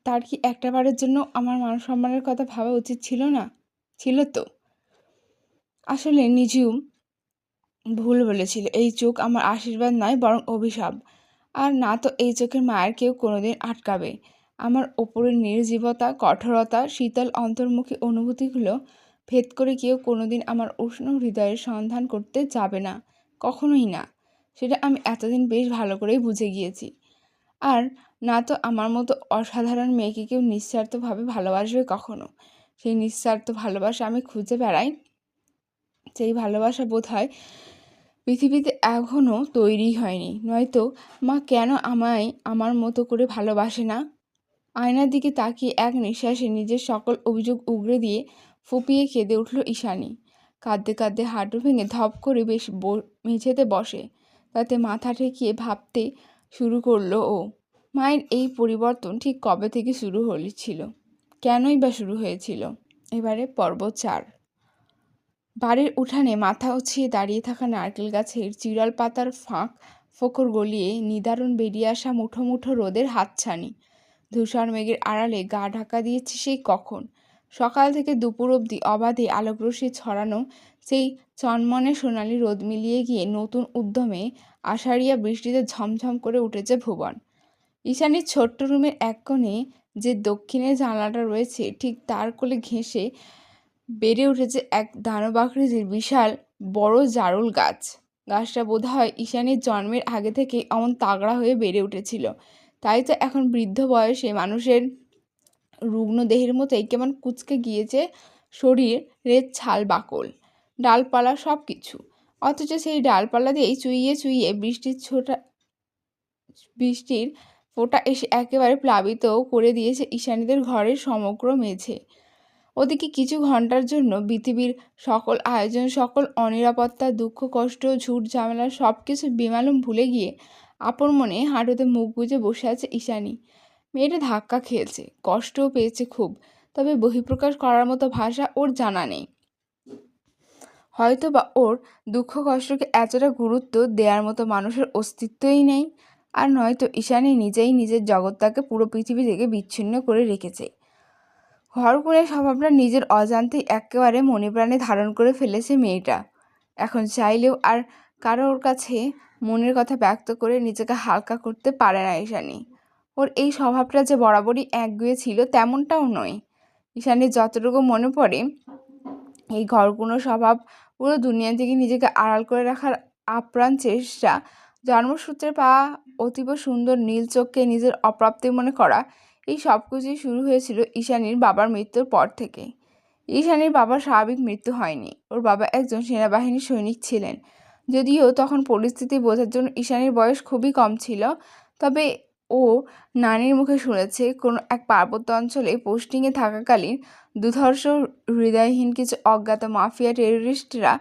তার কি একটা বারের জন্য আমার মান সম্মানের কথা ভাবা উচিত ছিল না? ছিল তো। আসলে নিজেও ভুল বলেছিল। এই চোখ আমার আশীর্বাদ নয়, বরং অভিশাপ। আর না তো এই চোখের মায়ের কেউ কোনোদিন আটকাবে। আমার ওপরের নির্জীবতা, কঠোরতা, শীতল অন্তর্মুখী অনুভূতিগুলো ভেদ করে কেউ কোনোদিন আমার উষ্ণ হৃদয়ের সন্ধান করতে যাবে না, কখনোই না। সেটা আমি এতদিন বেশ ভালো করেই বুঝে গিয়েছি। আর না তো আমার মতো অসাধারণ মেয়েকে কেউ নিঃস্বার্থভাবে ভালোবাসবে কখনো। সেই নিঃস্বার্থ ভালোবাসা আমি খুঁজে বেড়াই। সেই ভালোবাসা বোধ হয় পৃথিবীতে এখনও তৈরি হয়নি, নয়তো মা কেন আমায় আমার মতো করে ভালোবাসে না? আয়নার দিকে তাকিয়ে এক নিঃশ্বাসে নিজের সকল অভিযোগ উগরে দিয়ে ফুপিয়ে কেঁদে উঠল ঈশানী। কাঁদতে কাঁদতে হাঁটু ভেঙে ধপ করে মেঝেতে বসে, তাতে মাথা ঠেকিয়ে ভাবতে শুরু করলো ও, মায়ের এই পরিবর্তন ঠিক কবে থেকে শুরু হয়েছিল, কেনই বা শুরু হয়েছিল? এবারে পর্ব 4। বাড়ির উঠানে মাথা উঁচিয়ে দাঁড়িয়ে থাকা নারকেল গাছের চিরাল পাতার ফাঁক ফোকর গলিয়ে নিদারুণ বেরিয়ে আসা মুঠো মুঠো রোদের হাতছানি। ধূসর মেঘের আড়ালে গা ঢাকা দিয়েছে সেই কখন। সকাল থেকে দুপুর অবধি অবাধে আলোকরশ্মি ছড়ানো সেই চনমনে সোনালি রোদ মিলিয়ে গিয়ে নতুন উদ্যমে আষাঢ়িয়া বৃষ্টিতে ঝমঝম করে উঠেছে ভুবন। ঈশানীর ছোট্ট রুমের এক কোণে যে দক্ষিণের জানালাটা রয়েছে, ঠিক তার কোলে ঘেঁষে বেড়ে উঠেছে এক দানবাকৃতির বিশাল বড় জারুল গাছ। গাছটা বোধহয় ঈশানীর জন্মের আগে থেকেই অমন তাগড়া হয়ে বেড়ে উঠেছিল। তাই তো এখন বৃদ্ধ বয়সে মানুষের রুগ্ন দেহের মতোই কেমন কুঁচকে গিয়েছে শরীরের ছাল বাকল, ডালপালা সব কিছু। অথচ সেই ডালপালা দিয়েই চুইয়ে চুইয়ে বৃষ্টির ফোঁটা এসে একেবারে প্লাবিত করে দিয়েছে ঈশানীদের ঘরের সমগ্র মেঝে। ওদিকে কিছু ঘন্টার জন্য পৃথিবীর সকল আয়োজন, সকল অনিরাপত্তা, দুঃখ, কষ্ট, ঝুট ঝামেলা সব কিছু বেমালুম ভুলে গিয়ে আপন মনে হাঁটুতে মুখ গুজে বসে আছে ঈশানী। মেয়েটা ধাক্কা খেয়েছে, কষ্টও পেয়েছে খুব, তবে বহিঃপ্রকাশ করার মতো ভাষা ওর জানা নেই। হয়তো বা ওর দুঃখ কষ্টকে এতটা গুরুত্ব দেওয়ার মতো মানুষের অস্তিত্বই নেই। আর নয়তো ঈশানী নিজেই নিজের জগৎটাকে পুরো পৃথিবী থেকে বিচ্ছিন্ন করে রেখেছে। ঘর করে স্বভাবটা নিজের অজান্তেই একেবারে মনে প্রাণে ধারণ করে ফেলেছে মেয়েটা। এখন চাইলেও আর কারোর কাছে মনের কথা ব্যক্ত করে নিজেকে হালকা করতে পারে না ঈশানী। ওর এই স্বভাবটা যে বরাবরই একগুঁয়ে ছিল তেমনটাও নয়। ঈশানীর যতটুকু মনে পড়ে, এই ঘরকুনো স্বভাব, পুরো দুনিয়া থেকে নিজেকে আড়াল করে রাখার আপ্রাণ চেষ্টা, জন্মসূত্রে পাওয়া অতীব সুন্দর নীল চোখকে নিজের অপ্রাপ্তি মনে করা, এই সব কিছুই শুরু হয়েছিল ঈশানীর বাবার মৃত্যুর পর থেকে। ঈশানীর বাবার স্বাভাবিক মৃত্যু হয়নি। ওর বাবা একজন সেনাবাহিনীর সৈনিক ছিলেন। যদিও তখন পরিস্থিতি বোঝার জন্য ঈশানীর বয়স খুবই কম ছিল, তবে ও নানির মুখে শুনেছে কোনো এক পার্বত্য অঞ্চলে পোস্টিংয়ে থাকাকালীন দুর্ধর্ষ হৃদয়হীন কিছু অজ্ঞাত মাফিয়া টেররিস্টরা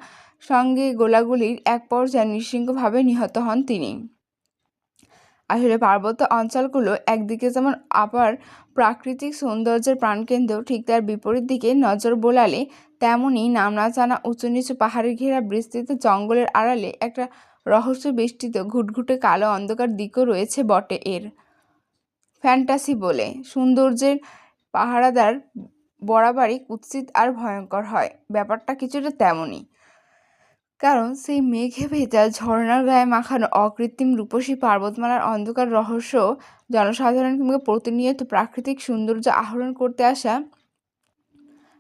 সঙ্গে গোলাগুলির এক পর্যায়ে নৃশংসভাবে নিহত হন তিনি। আসলে পার্বত্য অঞ্চলগুলো একদিকে যেমন আবার প্রাকৃতিক সৌন্দর্যের প্রাণকেন্দ্র, ঠিক তার বিপরীত দিকে নজর বোলালে তেমনই নাম না জানা উঁচু নিচু পাহাড়ের ঘেরা বিস্তৃত জঙ্গলের আড়ালে একটা রহস্য বেষ্টিত ঘুটঘুটে কালো অন্ধকার দিকও রয়েছে বটে। এর ফ্যান্টাসি বলে সৌন্দর্যের পাহারাদার বরাবরই কুৎসিত আর ভয়ঙ্কর হয়, ব্যাপারটা কিছুটা তেমনই। কারণ সেই মেঘে ভেজা ঝর্ণার গায়ে মাখানো অকৃত্রিম রূপসী পর্বতমালার অন্ধকার রহস্য জনসাধারণ কিংবা প্রতিনিয়ত প্রাকৃতিক সৌন্দর্য আহরণ করতে আসা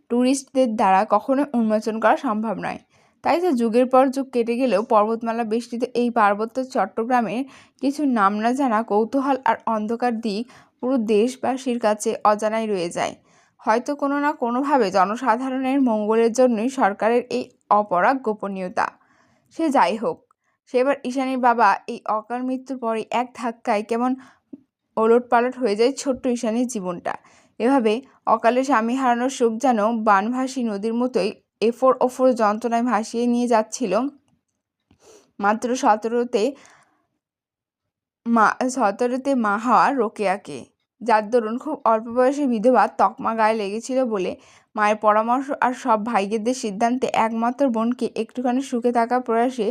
ট্যুরিস্টদের দ্বারা কখনোই উন্মোচন করা সম্ভব নয়। তাই তো যুগের পর যুগ কেটে গেলেও পর্বতমালা বেষ্টিত এই পার্বত্য চট্টগ্রামের কিছু নাম না জানা কৌতূহল আর অন্ধকার দিক পুরো দেশবাসীর কাছে অজানাই রয়ে যায়। হয়তো কোনো না কোনোভাবে জনসাধারণের মঙ্গলের জন্যই সরকারের এই অপরাগ গোপনীয়তা। সে যাই হোক, সেবার ঈশানীর বাবা এই অকাল মৃত্যুর পরে এক ধাক্কায় কেমন ওলটপালট হয়ে যায় ছোট্ট ঈশানীর জীবনটা। এভাবে অকালে স্বামী হারানোর শোক যেন বানভাসী নদীর মতোই এফোর ওফোর যন্ত্রণায় ভাসিয়ে নিয়ে যাচ্ছিল মাত্র সতেরোতে মা হওয়া রোকেয়াকে, যার দরুন খুব অল্প বয়সে বিধবা তকমা গায়ে লেগেছিল বলে মায়ের পরামর্শ আর সব ভাইয়েদের সিদ্ধান্তে একমাত্র বোনকে একটুখানি সুখে থাকার প্রয়াসে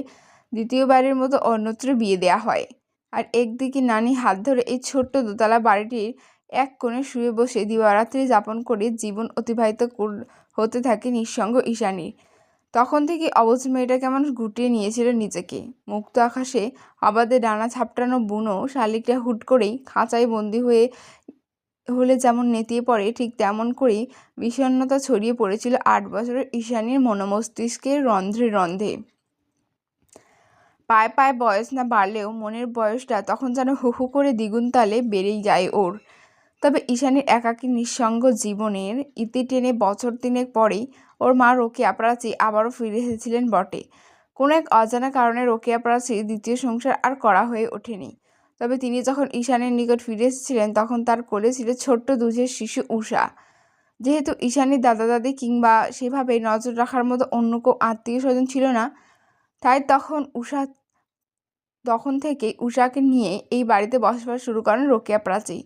দ্বিতীয়বারের মতো অন্যত্র বিয়ে দেওয়া হয়। আর একদিকে নানি হাত ধরে এই ছোট্ট দোতলা বাড়িটির এক কোণে শুয়ে বসে দিবারাত্রি যাপন করে জীবন অতিবাহিত হতে থাকে নিঃসঙ্গ ঈশানীর। তখন থেকে অবুঝ মেয়েটা কেমন গুটিয়ে নিয়েছিল নিজেকে। মুক্ত আকাশে আবাদে ডানা ঝাপটানো বুনো শালিকটা হুট করেই খাঁচায় বন্দি হলে যেমন নেতিয়ে পড়ে, ঠিক তেমন করেই বিষণ্ণতা ছড়িয়ে পড়েছিল 8 বছরের ঈশানীর মনোমস্তিষ্কের রন্ধ্রে রন্ধ্রে। পায়ে পায়ে বয়স না বাড়লেও মনের বয়সটা তখন যেন হু হু করে দ্বিগুণ তালে বেড়েই যায় ওর। তবে ঈশানীর একাকী নিঃসঙ্গ জীবনের ইতি টেনে বছর 3 পরেই ওর মা রোকেয়া প্রাচী আবারও ফিরে এসেছিলেন বটে। কোনো এক অজানা কারণে রোকেয়া প্রাচীর দ্বিতীয় সংসার আর করা হয়ে ওঠেনি। তবে তিনি যখন ঈশানীর নিকট ফিরে এসেছিলেন তখন তার কোলে ছিল ছোট্ট দুধের শিশু উষা। যেহেতু ঈশানীর দাদা দাদি কিংবা সেভাবে নজর রাখার মতো অন্য কেউ আত্মীয় স্বজন ছিল না, তাই তখন থেকেই উষাকে নিয়ে এই বাড়িতে বসবাস শুরু করেন রোকেয়া প্রাচী।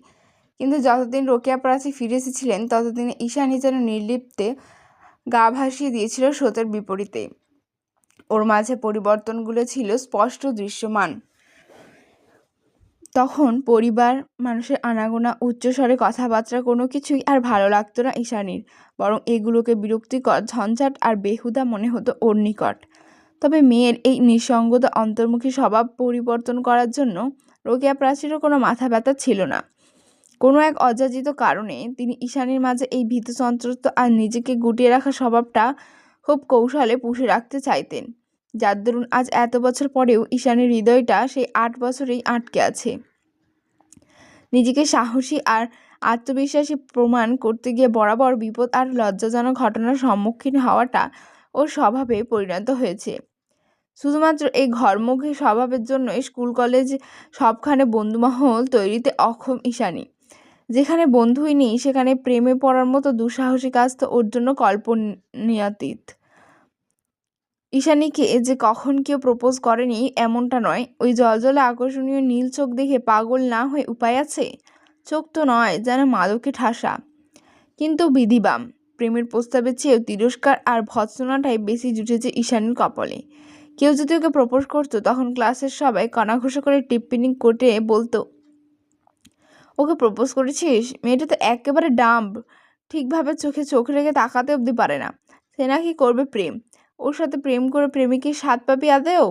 কিন্তু যতদিন রোকেয়া প্রাচী ফিরে এসেছিলেন ততদিনে ঈশানী যেন নির্লিপ্তে গা ভাসিয়ে দিয়েছিল স্রোতের বিপরীতে। ওর মাঝে পরিবর্তনগুলো ছিল স্পষ্ট দৃশ্যমান। তখন পরিবার, মানুষের আনাগোনা, উচ্চস্বরে কথাবার্তা কোনো কিছুই আর ভালো লাগতো না ঈশানীর, বরং এগুলোকে বিরক্তিকর, ঝঞ্ঝাট আর বেহুদা মনে হতো ওর নিকট। তবে মেয়ের এই নিঃসঙ্গতা অন্তর্মুখী স্বভাব পরিবর্তন করার জন্য রোকেয়া প্রাচীরও কোনো মাথা ব্যথা ছিল না। কোনো এক অযাচিত কারণে তিনি ঈশানীর মাঝে এই ভীতসন্ত্রস্ত আর নিজেকে গুটিয়ে রাখা স্বভাবটা খুব কৌশলে পুষে রাখতে চাইতেন, যার দরুন আজ এত বছর পরেও ঈশানীর হৃদয়টা সেই 8 বছরেই আটকে আছে। নিজেকে সাহসী আর আত্মবিশ্বাসী প্রমাণ করতে গিয়ে বরাবর বিপদ আর লজ্জাজনক ঘটনার সম্মুখীন হওয়াটা ওর স্বভাবে পরিণত হয়েছে। শুধুমাত্র এই ঘরমুখী স্বভাবের জন্য স্কুল কলেজ সবখানে বন্ধুমহল তৈরিতে অক্ষম ঈশানী। যেখানে বন্ধুই নেই সেখানে প্রেমে পড়ার মতো দুঃসাহসী কাজ তো ওর জন্য কল্পনাতীত। ঈশানীকে যে কখন কেউ প্রপোজ করেনি এমনটা নয়, ওই জলজলে আকর্ষণীয় নীল চোখ দেখে পাগল না হয়ে উপায় আছে? চোখ তো নয়, যেন মাদকে ঠাসা। কিন্তু বিধিবাম, প্রেমের প্রস্তাবের চেয়েও তিরস্কার আর ভৎসনাটাই বেশি জুটেছে ঈশানীর কপালে। কেউ যদি ওকে প্রপোজ করতো তখন ক্লাসের সবাই কনাঘুষো করে টিপ্পিনি কোটে বলতো, ওকে প্রপোজ করেছিস? মেয়েটা তো একেবারে ডাম্ব, ঠিকভাবে চোখে চোখ রেখে তাকাতে অবধি পারে না। সে নাকি করবে প্রেম। ওর সাথে প্রেম করে প্রেমিকের স্বাদ পাবি আদেও?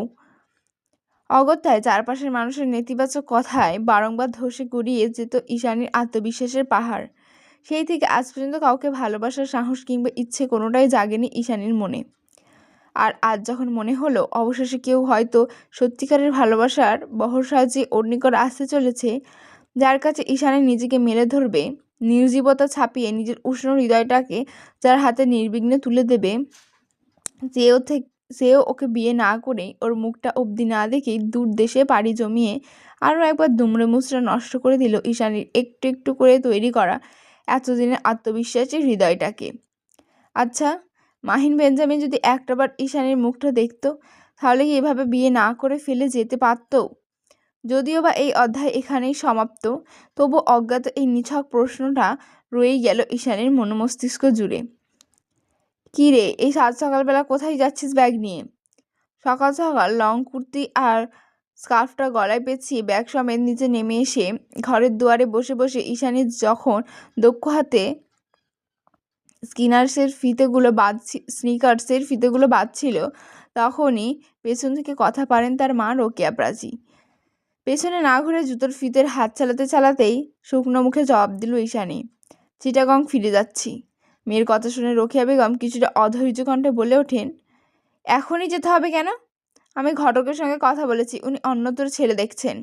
অগত্যায় চারপাশের মানুষের নেতিবাচক কথায় বারংবার ধসে গড়িয়ে যেত ঈশানীর আত্মবিশ্বাসের পাহাড়। সেই থেকে আজ পর্যন্ত কাউকে ভালোবাসার সাহস কিংবা ইচ্ছে কোনোটাই জাগেনি ঈশানীর মনে। আর আজ যখন মনে হলো অবশেষে কেউ হয়তো সত্যিকারের ভালোবাসার বহর সাজিয়ে ওর নিকট আসতে চলেছে, যার কাছে ঈশানী নিজেকে মেলে ধরবে, নির্জীবতা ছাপিয়ে নিজের উষ্ণ হৃদয়টাকে যার হাতে নির্বিঘ্নে তুলে দেবে, সেও ওকে বিয়ে না করেই ওর মুখটা অবধি না দেখেই দূর দেশে পাড়ি জমিয়ে আরও একবার দুমড়ে মুচড়ে নষ্ট করে দিল ঈশানীর একটু একটু করে তৈরি করা এতদিনের আত্মবিশ্বাসী হৃদয়টাকে। আচ্ছা, মাহিন বেঞ্জামিন যদি একটাবার ঈশানীর মুখটা দেখতো, তাহলে কি এভাবে বিয়ে না করে ফেলে যেতে পারত? যদিও বা এই অধ্যায় এখানেই সমাপ্ত, তবু অজ্ঞাত এই নিছক প্রশ্নটা রয়েই গেল ঈশানীর মনোমস্তিষ্ক জুড়ে। কী রে, এই সাত সকালবেলা কোথায় যাচ্ছিস ব্যাগ নিয়ে? সকাল সকাল লং কুর্তি আর স্কার্ফটা গলায় পেঁচিয়ে ব্যাগ সমেত নিচে নেমে এসে ঘরের দুয়ারে বসে বসে ঈশানী যখন দক্ষ হাতে স্নিকার্সের ফিতেগুলো বাঁধছিল, তখনই পেছন থেকে কথা পারেন তার মা রোকেয়া প্রাচী। পেছনে না ঘুরে জুতোর ফিতের হাত চালাতে চালাতেই শুকনো মুখে জবাব দিল ঈশানী, চিটাগং ফিরে যাচ্ছি। মেয়ের কথা শুনে রোকেয়া বেগম কিছুটা অধৈর্য কণ্ঠে বলে ওঠেন, এখনই যেতে হবে কেন? আমি ঘটকের সঙ্গে কথা বলেছি, উনি অন্যত্র ছেলে দেখছেন।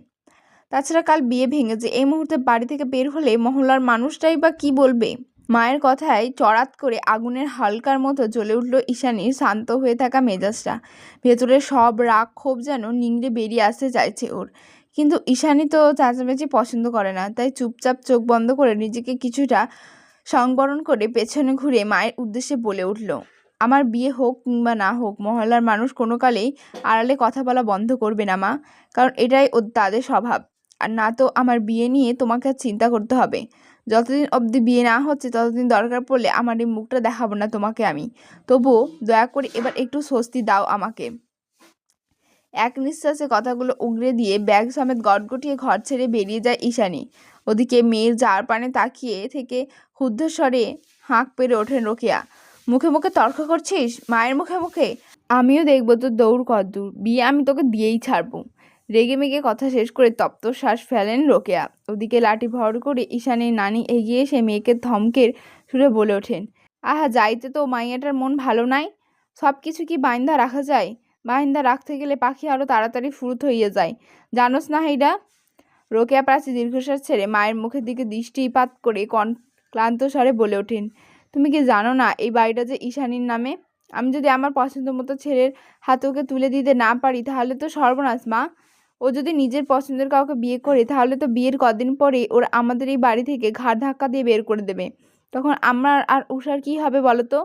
তাছাড়া কাল বিয়ে ভেঙেছে, এই মুহূর্তে বাড়ি থেকে বের হলে মহল্লার মানুষটাই বা কি বলবে? মায়ের কথায় চড়াত করে আগুনের হালকার মতো জ্বলে উঠল ঈশানীর শান্ত হয়ে থাকা মেজাজটা। ভেতরের সব রাগ ক্ষোভ যেন নিংড়ে বেরিয়ে আসতে চাইছে ওর। কিন্তু ঈশানী তো চেঁচামেচি পছন্দ করে না, তাই চুপচাপ চোখ বন্ধ করে নিজেকে কিছুটা সংবরণ করে পেছনে ঘুরে মায়ের উদ্দেশ্যে বলে উঠল, আমার বিয়ে হোক কিংবা না হোক, মহল্লার মানুষ কোনো কালেই আড়ালে কথা বলা বন্ধ করবে না মা, কারণ এটাই তাদের স্বভাব। আর না তো আমার বিয়ে নিয়ে তোমাকে চিন্তা করতে হবে। যতদিন অবধি বিয়ে না হচ্ছে ততদিন দরকার পড়লে আমার এই মুখটা দেখাবো না তোমাকে আমি। তবুও দয়া করে এবার একটু স্বস্তি দাও আমাকে। এক নিঃশ্বাসে কথাগুলো উগরে দিয়ে ব্যাগ সমেত গটগটিয়ে ঘর ছেড়ে বেরিয়ে যায় ঈশানী। ওদিকে মেয়ের জার পানে তাকিয়ে থেকে ক্ষুব্ধ স্বরে হাঁক পেরে ওঠেন রোকেয়া, মুখে মুখে তর্ক করছিস? মায়ের মুখে মুখে? আমিও দেখবো তোর দৌড় কদ্দূর। বিয়ে আমি তোকে দিয়েই ছাড়বো। রেগে মেগে কথা শেষ করে তপ্ত শ্বাস ফেলেন রোকেয়া। ওদিকে লাঠি ভর করে ঈশানীর নানি এগিয়ে এসে মেয়েকে ধমকের সুরে বলে ওঠেন, আহা, যাইতে তো মাইয়াটার মন ভালো নাই। সব কিছু কি বাইন্দা রাখা যায়? বাইন্দা রাখতে গেলে পাখি আরও তাড়াতাড়ি ফুরুত হইয়া যায়, জানোস না হেইডা? রোকেয়া প্রাচী দীর্ঘশ্বাস ছেড়ে মায়ের মুখের দিকে দৃষ্টিপাত করে ক্লান্ত স্বরে বলে ওঠেন, তুমি কি জানো না এই বাড়িটা যে ঈশানীর নামে? আমি যদি আমার পছন্দ মতো ছেলের হাতে ওকে তুলে দিতে না পারি তাহলে তো সর্বনাশ মা। ও যদি নিজের পছন্দের কাউকে বিয়ে করে তাহলে তো বিয়ের কদিন পরেই ওরা আমাদের এই বাড়ি থেকে ঘাড় ধাক্কা দিয়ে বের করে দেবে। তখন আমার আর উষার কী হবে বলো তো?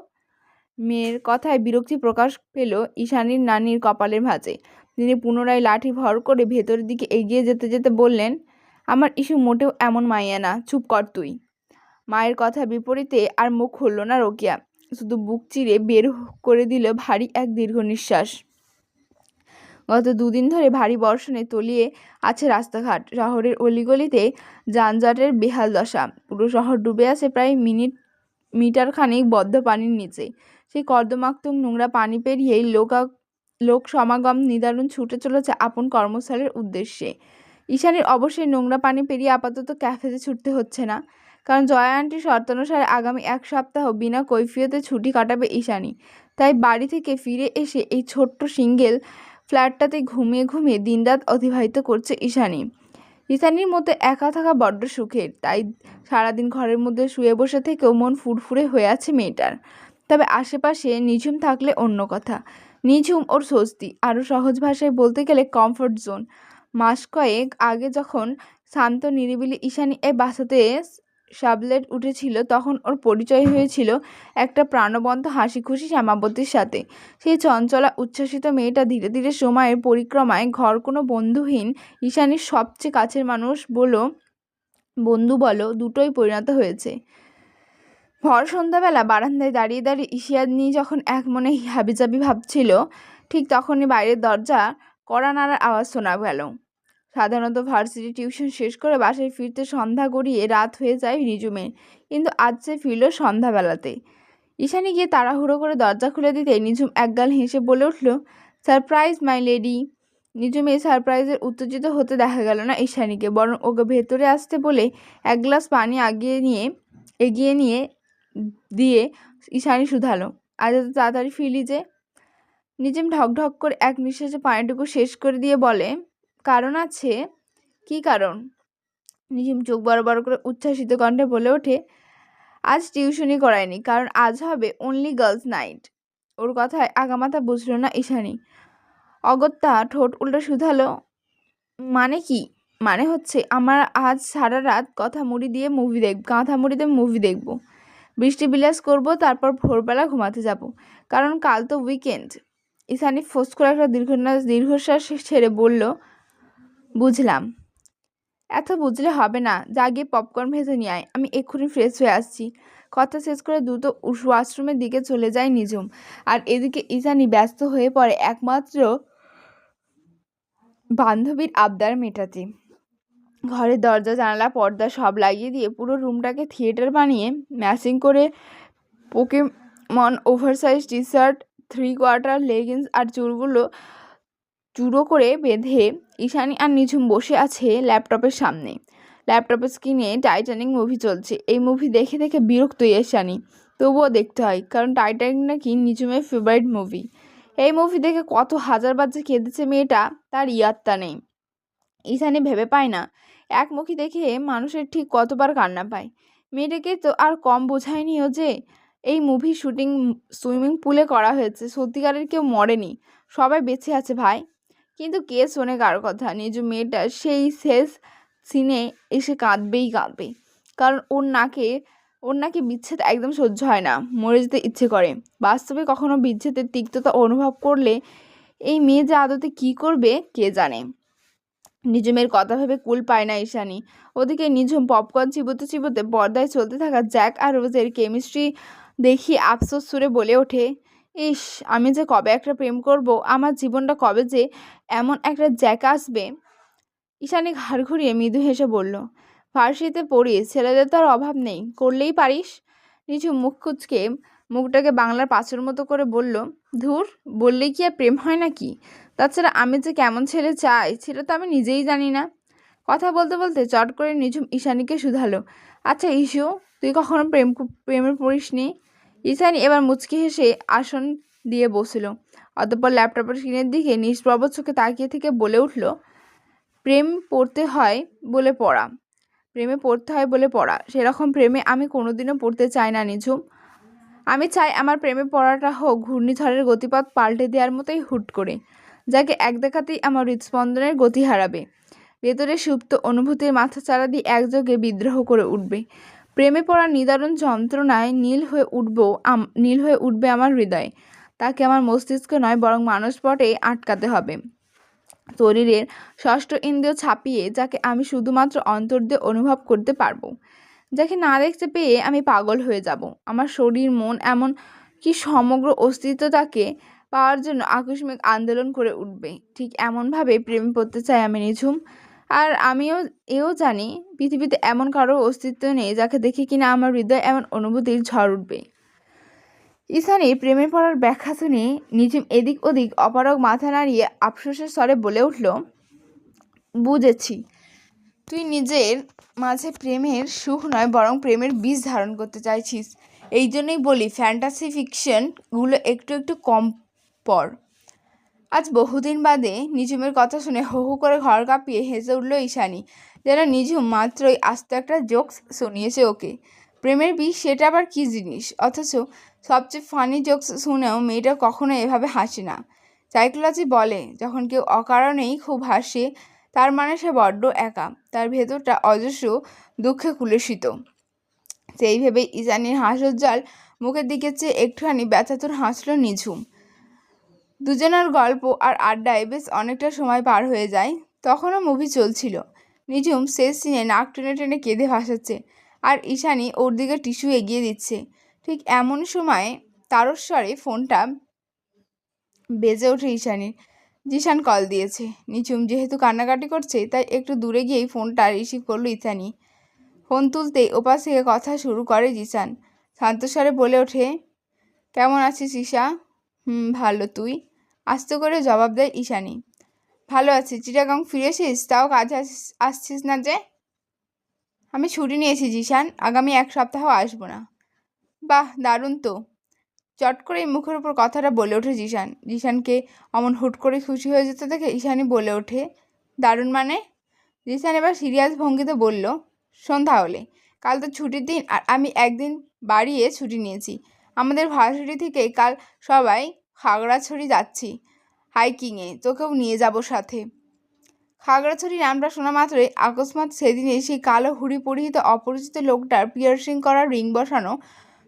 মেয়ের কথায় বিরক্তি প্রকাশ পেল ঈশানীর নানির কপালের ভাঁজে। তিনি পুনরায় লাঠি ভর করে ভেতরের দিকে এগিয়ে যেতে যেতে বললেন, আমার ইস্যু মোটেও এমন মাইয়া না, চুপ কর তুই। মায়ের কথা বিপরীতে আর মুখ খুলল না রোকেয়া, শুধু বুক চিরে বের করে দিল ভারী এক দীর্ঘ নিঃশ্বাস। গত দুদিন ধরে ভারী বর্ষণে তলিয়ে আছে রাস্তাঘাট, শহরের অলিগলিতে যানজটের বেহাল দশা। পুরো শহর ডুবে আছে প্রায় মিটার খানিক বদ্ধ পানির নিচে। সেই কর্দমাক্ত নোংরা পানি পেরিয়েই লোক সমাগম নিদারুণ ছুটে চলেছে আপন কর্মস্থলের উদ্দেশ্যে। ঈশানীর অবশ্যই নোংরা পানি পেরিয়ে আপাতত ক্যাফেতে ছুটতে হচ্ছে না, কারণ জয়া আন্টির শর্তানুসারে আগামী এক সপ্তাহ বিনা কৈফিয়তে ছুটি কাটাবে ঈশানী। তাই বাড়ি থেকে ফিরে এসে এই ছোট্ট সিঙ্গেল ফ্ল্যাটটাতে ঘুমিয়ে ঘুমিয়ে দিনরাত অতিবাহিত করছে ঈশানী। ঈশানীর মধ্যে একা থাকা বড্ড সুখের, তাই সারাদিন ঘরের মধ্যে শুয়ে বসে থেকেও মন ফুরফুরে হয়ে আছে মেয়েটার। তবে আশেপাশে নিঝুম থাকলে অন্য কথা। নিঝুম ওর স্বস্তি, আরও সহজ ভাষায় বলতে গেলে কমফোর্ট জোন। মাস কয়েক আগে যখন শান্ত নিরিবিলি ঈশানী এই বাসাতে সাবলেট উঠেছিল, তখন ওর পরিচয় হয়েছিল একটা প্রাণবন্ত হাসি খুশি শ্যামাবতীর সাথে। সেই চঞ্চলা উচ্ছ্বাসিত মেয়েটা ধীরে ধীরে সময়ের পরিক্রমায় ঘর কোনো বন্ধুহীন ঈশানীর সবচেয়ে কাছের মানুষ বন্ধু বলো দুটোই পরিণত হয়েছে। ভর সন্ধ্যাবেলা বারান্দায় দাঁড়িয়ে দাঁড়িয়ে ঈশানী যখন এক মনে হাবিজাবি ভাবছিল, ঠিক তখনই বাইরের দরজা কড়া নাড়ার আওয়াজ শোনা গেল। সাধারণত ভার্সিটি টিউশন শেষ করে বাসায় ফিরতে সন্ধ্যা গড়িয়ে রাত হয়ে যায় নিজুমের, কিন্তু আজ সে ফিরল সন্ধ্যাবেলাতে। ঈশানী গিয়ে তাড়াহুড়ো করে দরজা খুলে দিতে নিজুম একগাল হেসে বলে উঠল, সারপ্রাইজ মাই লেডি। নিজুমে সারপ্রাইজের উত্তেজিত হতে দেখা গেল না ঈশানীকে, বরং ওকে ভেতরে আসতে বলে এক গ্লাস পানি এগিয়ে নিয়ে দিয়ে ঈশানী শুধালো, আজ এত তাড়াতাড়ি ফিরলি যে? নিজুম ঢকঢক করে এক নিঃশ্বাসে পানিটুকু শেষ করে দিয়ে বলে, কারণ আছে। কি কারণ? নিজুম চোখ বড় বড় করে উচ্ছ্বাসিত কণ্ঠে বলে ওঠে, আজ টিউশনই করায়নি, কারণ আজ হবে অনলি গার্লস নাইট। ওর কথায় আগামাথা বুঝল না ঈশানী। অগত্যা ঠোঁট উল্টে শুধালো, মানে কি? মানে হচ্ছে আমার আজ সারা রাত কাঁথা মুড়ি দিয়ে মুভি দেখব, বৃষ্টি বিলাস করব, তারপর ভোরবেলা ঘুমাতে যাব, কারণ কাল তো উইকেন্ড। ঈশানী ফোঁস করে একটা দীর্ঘশ্বাস ছেড়ে বলল, বুঝলাম। এত বুঝলে হবে না, যা গিয়ে পপকর্ন ভেজে নিয়ে আয়, আমি এক্ষুনি ফ্রেশ হয়ে আসছি। কথা শেষ করে দ্রুত ওয়াশরুমের দিকে চলে যায় নিজুম, আর এদিকে ঈশানী ব্যস্ত হয়ে পড়ে একমাত্র বান্ধবীর আবদার মেটাতে। ঘরের দরজা জানালা পর্দা সব লাগিয়ে দিয়ে পুরো রুমটাকে থিয়েটার বানিয়ে ম্যাচিং করে Pokemon oversize T shirt, 3/4 leggings আর চুলগুলো চুড়ো করে বেঁধে ঈশানী আর নিঝুম বসে আছে ল্যাপটপের সামনে। ল্যাপটপের স্ক্রিনে টাইটানিক মুভি চলছে। এই মুভি দেখে দেখে বিরক্ত ঈশানী, তবুও দেখতে হয়, কারণ টাইটানিক নাকি নিঝুমের ফেভারিট মুভি। এই মুভি দেখে কত হাজারবার যে কেঁদেছে মেয়েটা, তার ইয়াত্তা নেই। ঈশানী ভেবে পায় না এক মুখী দেখে মানুষের ঠিক কতবার কান্না পায়। মেয়েটাকে তো আর কম বোঝায়নিও যে এই মুভি শুটিং সুইমিং পুলে করা হয়েছে, সত্যিকারের কেউ মরেনি, সবাই বেঁচে আছে ভাই। কিন্তু কে শোনে কার কথা? নিজু মেয়েটা সেই শেষ সিনে এসে কাঁদবেই কাঁদবে, কারণ ওর নাকি বিচ্ছেদ একদম সহ্য হয় না, মরে যেতে ইচ্ছে করে। বাস্তবে কখনো বিচ্ছেদের তিক্ততা অনুভব করলে এই মেয়ে যে আদতে কী করবে কে জানে। নিজুমের কথা ভেবে কুল পায় না ঈশানী। ওদিকে নিঝুম পপকর্ন চিবোতে চিবোতে পর্দায় চলতে থাকা জ্যাক আর রোজের কেমিস্ট্রি দেখি আফসোস সুরে বলে ওঠে, ইস, আমি যে কবে একটা প্রেম করব, আমার জীবনটা কবে যে এমন একটা জ্যাক আসবে। ঈশানী ঘাড় ঘুরিয়ে মৃদু হেসে বলল, ফার্সিতে পড়িস, ছেলেদের তো আর অভাব নেই, করলেই পারিস। নিঝুম মুখ কুচকে মুখটাকে বাংলার পাঁচের মতো করে বলল, ধুর, বললেই কি আর প্রেম হয় নাকি? তাছাড়া আমি যে কেমন ছেলে চাই সেটা তো আমি নিজেই জানি না। কথা বলতে বলতে চট করে নিঝুম ঈশানীকে শুধালো, আচ্ছা ইস্যু, তুই কখনো প্রেমে পড়িসনি? ঈশানী এবার মুচকি হেসে আসন দিয়ে বসল, অতঃপর ল্যাপটপের স্ক্রিনের দিকে নিষ্প্রভ চোখে তাকিয়ে থেকে বলে উঠল, প্রেমে পড়তে হয় বলে পড়া, সেরকম প্রেমে আমি কোনোদিনও পড়তে চাই না নিঝুম। আমি চাই আমার প্রেমে পড়াটা হোক ঘূর্ণিঝড়ের গতিপথ পাল্টে দেওয়ার মতোই হুট করে, যাকে এক দেখাতেই আমার হৃদস্পন্দনের গতি হারাবে, ভেতরে সুপ্ত অনুভূতির মাথাচাড়া দিয়ে একযোগে বিদ্রোহ করে উঠবে। প্রেমে পড়ার নিদারুণ যন্ত্রণায় নীল হয়ে উঠবে আমার হৃদয়। তাকে আমার মস্তিষ্ক নয়, বরং মানসপটে আটকাতে হবে। শরীরের ষষ্ঠ ইন্দ্রিয় ছাপিয়ে, যাকে আমি শুধুমাত্র অন্তর দিয়ে অনুভব করতে পারবো, যাকে না দেখতে পেয়ে আমি পাগল হয়ে যাব। আমার শরীর, মন, এমন কি সমগ্র অস্তিত্ব তাকে পাওয়ার জন্য আকস্মিক আন্দোলন করে উঠবে। ঠিক এমনভাবে প্রেমে পড়তে চাই আমি নিঝুম। আর আমিও এও জানি পৃথিবীতে এমন কারো অস্তিত্ব নেই যাকে দেখে কিনা আমার হৃদয় এমন অনুভূতির ঝড় উঠবে। ঈশানী প্রেমে পড়ার ব্যাখ্যা শুনে নিঝুম এদিক ওদিক অপারগ মাথা নাড়িয়ে আফসোসের স্বরে বলে উঠল, বুঝেছি, তুই নিজের মাঝে প্রেমের সুখ নয়, বরং প্রেমের বীজ ধারণ করতে চাইছিস। এই জন্যই বলি, ফ্যান্টাসি ফিকশনগুলো একটু একটু কম পড়। আজ বহুদিন বাদে নিঝুমের কথা শুনে হো হো করে ঘর কাঁপিয়ে হেসে উঠল ঈশানী, যেন নিঝুম মাত্রই আস্ত একটা জোকস শুনিয়েছে ওকে। প্রেমের বীজ, সেটা আবার কী জিনিস? অথচ সবচেয়ে ফানি জোকস শুনেও মেয়েটা কখনো এভাবে হাসে না। সাইকোলজি বলে, যখন কেউ অকারণেই খুব হাসে, তার মানে সে বড্ড একা, তার ভেতরটা অজস্র দুঃখে কুলসিত। সেই ভেবে ঈশানীর হাসজ্জ্বল মুখের দিকে চেয়ে একটুখানি ব্যথাতুর হাসল নিঝুম। দুজনের গল্প আর আড্ডায় বেশ অনেকটা সময় পার হয়ে যায়। তখনও মুভি চলছিল। নিঝুম শেষ সিনে নাক টেনে টেনে কেঁদে ভাসাচ্ছে, আর ঈশানী ওর দিকে টিস্যু এগিয়ে দিচ্ছে। ঠিক এমন সময় তারস্বরে ফোনটা বেজে ওঠে ঈশানীর। জিশান কল দিয়েছে। নিঝুম যেহেতু কান্নাকাটি করছে তাই একটু দূরে গিয়েই ফোনটা রিসিভ করলো ঈশানী। ফোন তুলতেই ওপাশ থেকে কথা শুরু করে জিশান। শান্তস্বরে বলে ওঠে, কেমন আছিস ঈশা? ভালো, তুই? আস্তে করে জবাব দেয় ঈশানী। ভালো আছি। চিটাগাং ফিরেছিস? তাও কাজে আসছিস না যে? আমি ছুটি নিয়েছি জিশান, আগামী 1 সপ্তাহ আসবো না। বাহ, দারুণ তো। চট করে মুখের উপর কথাটা বলে ওঠে জিশান। জিশানকে অমন হুট করে খুশি হয়ে যেতে দেখে ঈশানী বলে ওঠে, দারুণ মানে? জিশান এবার সিরিয়াস ভঙ্গিতে বলল, শোন তাহলে, কাল তো ছুটির দিন আর আমি একদিন বাড়িয়ে ছুটি নিয়েছি। আমাদের ভার্সিটি থেকে কাল সবাই খাগড়াছড়ি যাচ্ছি হাইকিংয়ে, তোকেও নিয়ে যাব সাথে। খাগড়াছড়ি নামটা শোনা মাত্রই আকস্মাৎ সেদিনে সেই কালো হুড়ি পরিহিত অপরিচিত লোকটার পিয়ার্সিং করা রিং বসানো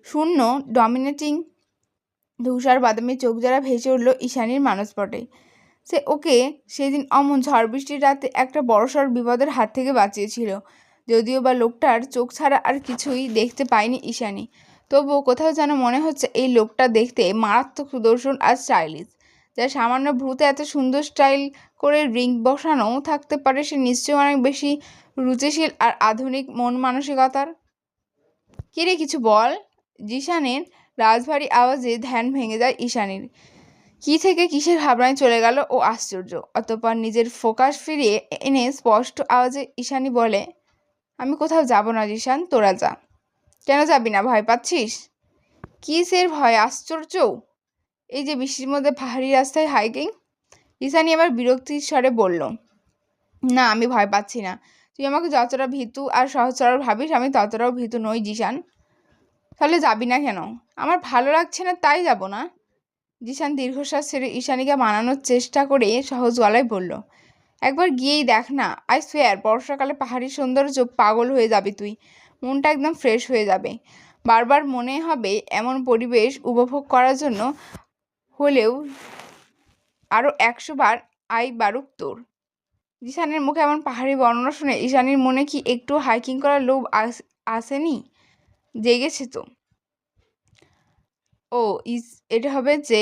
শূন্য ডমিনেটিং ধূসার বাদামি চোখ যারা ভেসে উঠল ঈশানীর মানসপটে। সে ওকে সেদিন অমন ঝড় বৃষ্টির রাতে একটা বড়সড় বিপদের হাত থেকে বাঁচিয়েছিল। যদিও বা লোকটার চোখ ছাড়া আর কিছুই দেখতে পায়নি ঈশানী, তবুও কোথাও যেন মনে হচ্ছে এই লোকটা দেখতে মারাত্মক সুদর্শন আর স্টাইলিশ। যার সামান্য ভ্রুতে এত সুন্দর স্টাইল করে রিং বসানো থাকতে পারে, সে নিশ্চয়ই অনেক বেশি রুচিশীল আর আধুনিক মন মানসিকতার। কিরে, কিছু বল। জিশানের রাজভারী আওয়াজে ধ্যান ভেঙে যায় ঈশানীর। কি থেকে কিসের ভাবনায় চলে গেল ও আশ্চর্য। অতঃপর নিজের ফোকাস ফিরিয়ে এনে স্পষ্ট আওয়াজে ঈশানী বলে, আমি কোথাও যাব না জিশান, তোরা যা। কেন যাবি না? ভয় পাচ্ছিস? কিসের ভয়? আশ্চর্য। এই যে বৃষ্টির মধ্যে পাহাড়ি রাস্তায় হাইকিং। ঈশানী আবার বিরক্তির স্বরে বলল, না, আমি ভয় পাচ্ছি না। তুই আমাকে যতটা ভীতু আর সহজ সরল ভাবিস, আমি ততটাও ভীতু নই জিশান। তাহলে যাবি না কেন? আমার ভালো লাগছে না তাই যাব না। জিশান দীর্ঘশ্বাস ছেড়ে ঈশানীকে মানানোর চেষ্টা করে সহজ গলায় বলল, একবার গিয়েই দেখ না। আই সোয়ার, বর্ষাকালে পাহাড়ি সৌন্দর্য, পাগল হয়ে যাবি তুই। মনটা একদম ফ্রেশ হয়ে যাবে। বারবার মনে হবে এমন পরিবেশ উপভোগ করার জন্য হলেও আরও 100 বার আই বারুক তোর। জিশানের মুখে এমন পাহাড়ি বর্ণনা শুনে ঈশানীর মনে কি একটু হাইকিং করার লোভ আসেনি? জেগেছে তো। ও এটা হবে যে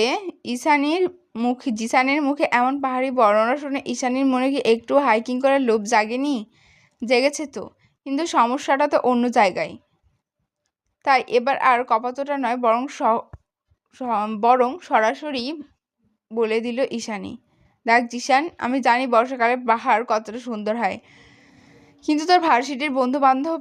জিসানের মুখে এমন পাহাড়ি বর্ণনা শুনে ঈশানীর মনে কি একটু হাইকিং করার লোভ জাগেনি? জেগেছে তো, কিন্তু সমস্যাটা তো অন্য জায়গায়। তাই এবার আর কপাতটা নয়, বরং সরাসরি বলে দিল ঈশানী, দেখ জিশান, আমি জানি বর্ষাকালে পাহাড় কতটা সুন্দর হয়, কিন্তু তোর ভার্সিটির বন্ধু বান্ধব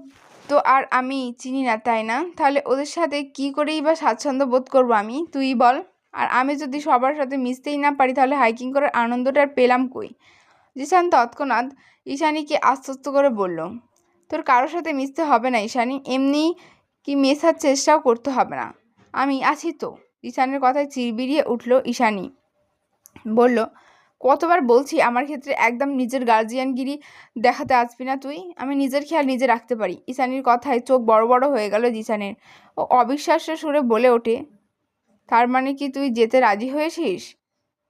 তো আর আমি চিনি না, তাই না? তাহলে ওদের সাথে কি করেই বা স্বাচ্ছন্দ্য বোধ করবো আমি, তুই বল। আর আমি যদি সবার সাথে মিশতেই না পারি, তাহলে হাইকিং করার আনন্দটা আর পেলাম কই? জিশান তৎক্ষণাৎ ঈশানীকে আশ্বস্ত করে বলল, তোর কারোর সাথে মিশতে হবে না ঈশানী, এমনি কি মেশার চেষ্টাও করতে হবে না, আমি আছি তো। ঈশানের কথায় চিরবিরিয়ে উঠল ঈশানী। বলল, কতবার বলছি আমার ক্ষেত্রে একদম নিজের গার্জিয়ানগিরি দেখাতে আসবি না তুই। আমি নিজের খেয়াল নিজে রাখতে পারি। ঈশানীর কথায় চোখ বড় বড় হয়ে গেল জিশানের। ও অবিশ্বাস্য সুরে বলে ওঠে, তার মানে কি তুই যেতে রাজি হয়েছিস?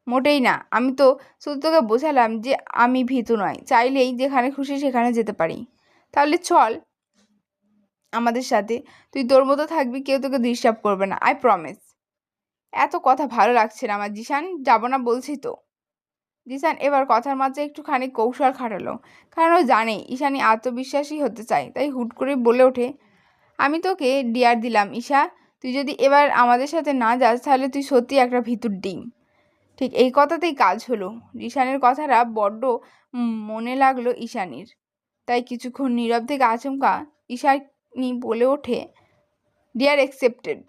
মোটেই না, আমি তো শুধু তোকে বোঝালাম যে আমি ভীতু নয়, চাইলেই যেখানে খুশি সেখানে যেতে পারি। তাহলে চল আমাদের সাথে, তুই তোর মতো থাকবি, কেউ তোকে ডিস্টার্ব করবে না, আই প্রমিস। এত কথা ভালো লাগছে না আমার জিশান, যাবো না বলছি তো। জিসান এবার কথার মাঝে একটুখানি কৌশল খাটালো, কারণ ও জানে ঈশানী আত্মবিশ্বাসী হতে চায়, তাই হুট করে বলে ওঠে, আমি তোকে ডিয়ার দিলাম ঈশা, তুই যদি এবার আমাদের সাথে না যাস তাহলে তুই সত্যি একটা ভিতুর ডিম। ঠিক এই কথাতেই কাজ হলো। ঈশানের কথাটা বড্ড মনে লাগলো ঈশানীর, তাই কিছুক্ষণ নীরব থেকে আচমকা ঈশানী বলে ওঠে, ডিয়ার অ্যাকসেপ্টেড।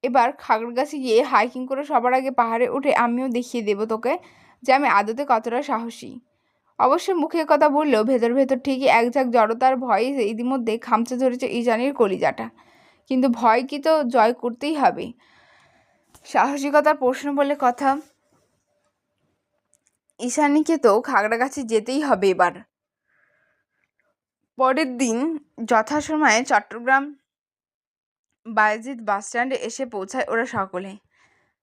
এবার খাগড়াগাছি গিয়ে হাইকিং করে সবার আগে পাহাড়ে উঠে আমিও দেখিয়ে দেবো তোকে যে আমি আদতে কতটা সাহসী। অবশ্য মুখে কথা বললেও ভেতর ভেতর ঠিকই এক ঝাঁক জড়তার ভয়ে ইতিমধ্যে খামচে ধরেছে ঈশানীর কলিজাটা। কিন্তু ভয় কি তো জয় করতেই হবে। সাহসিকতার প্রশ্ন বলে কথা, ঈশানীকে তো খাগড়াগাছি যেতেই হবে এবার। পরের দিন যথাসময়ে চট্টগ্রাম বায়েজিদ বাসস্ট্যান্ডে এসে পৌঁছায় ওরা সকলে।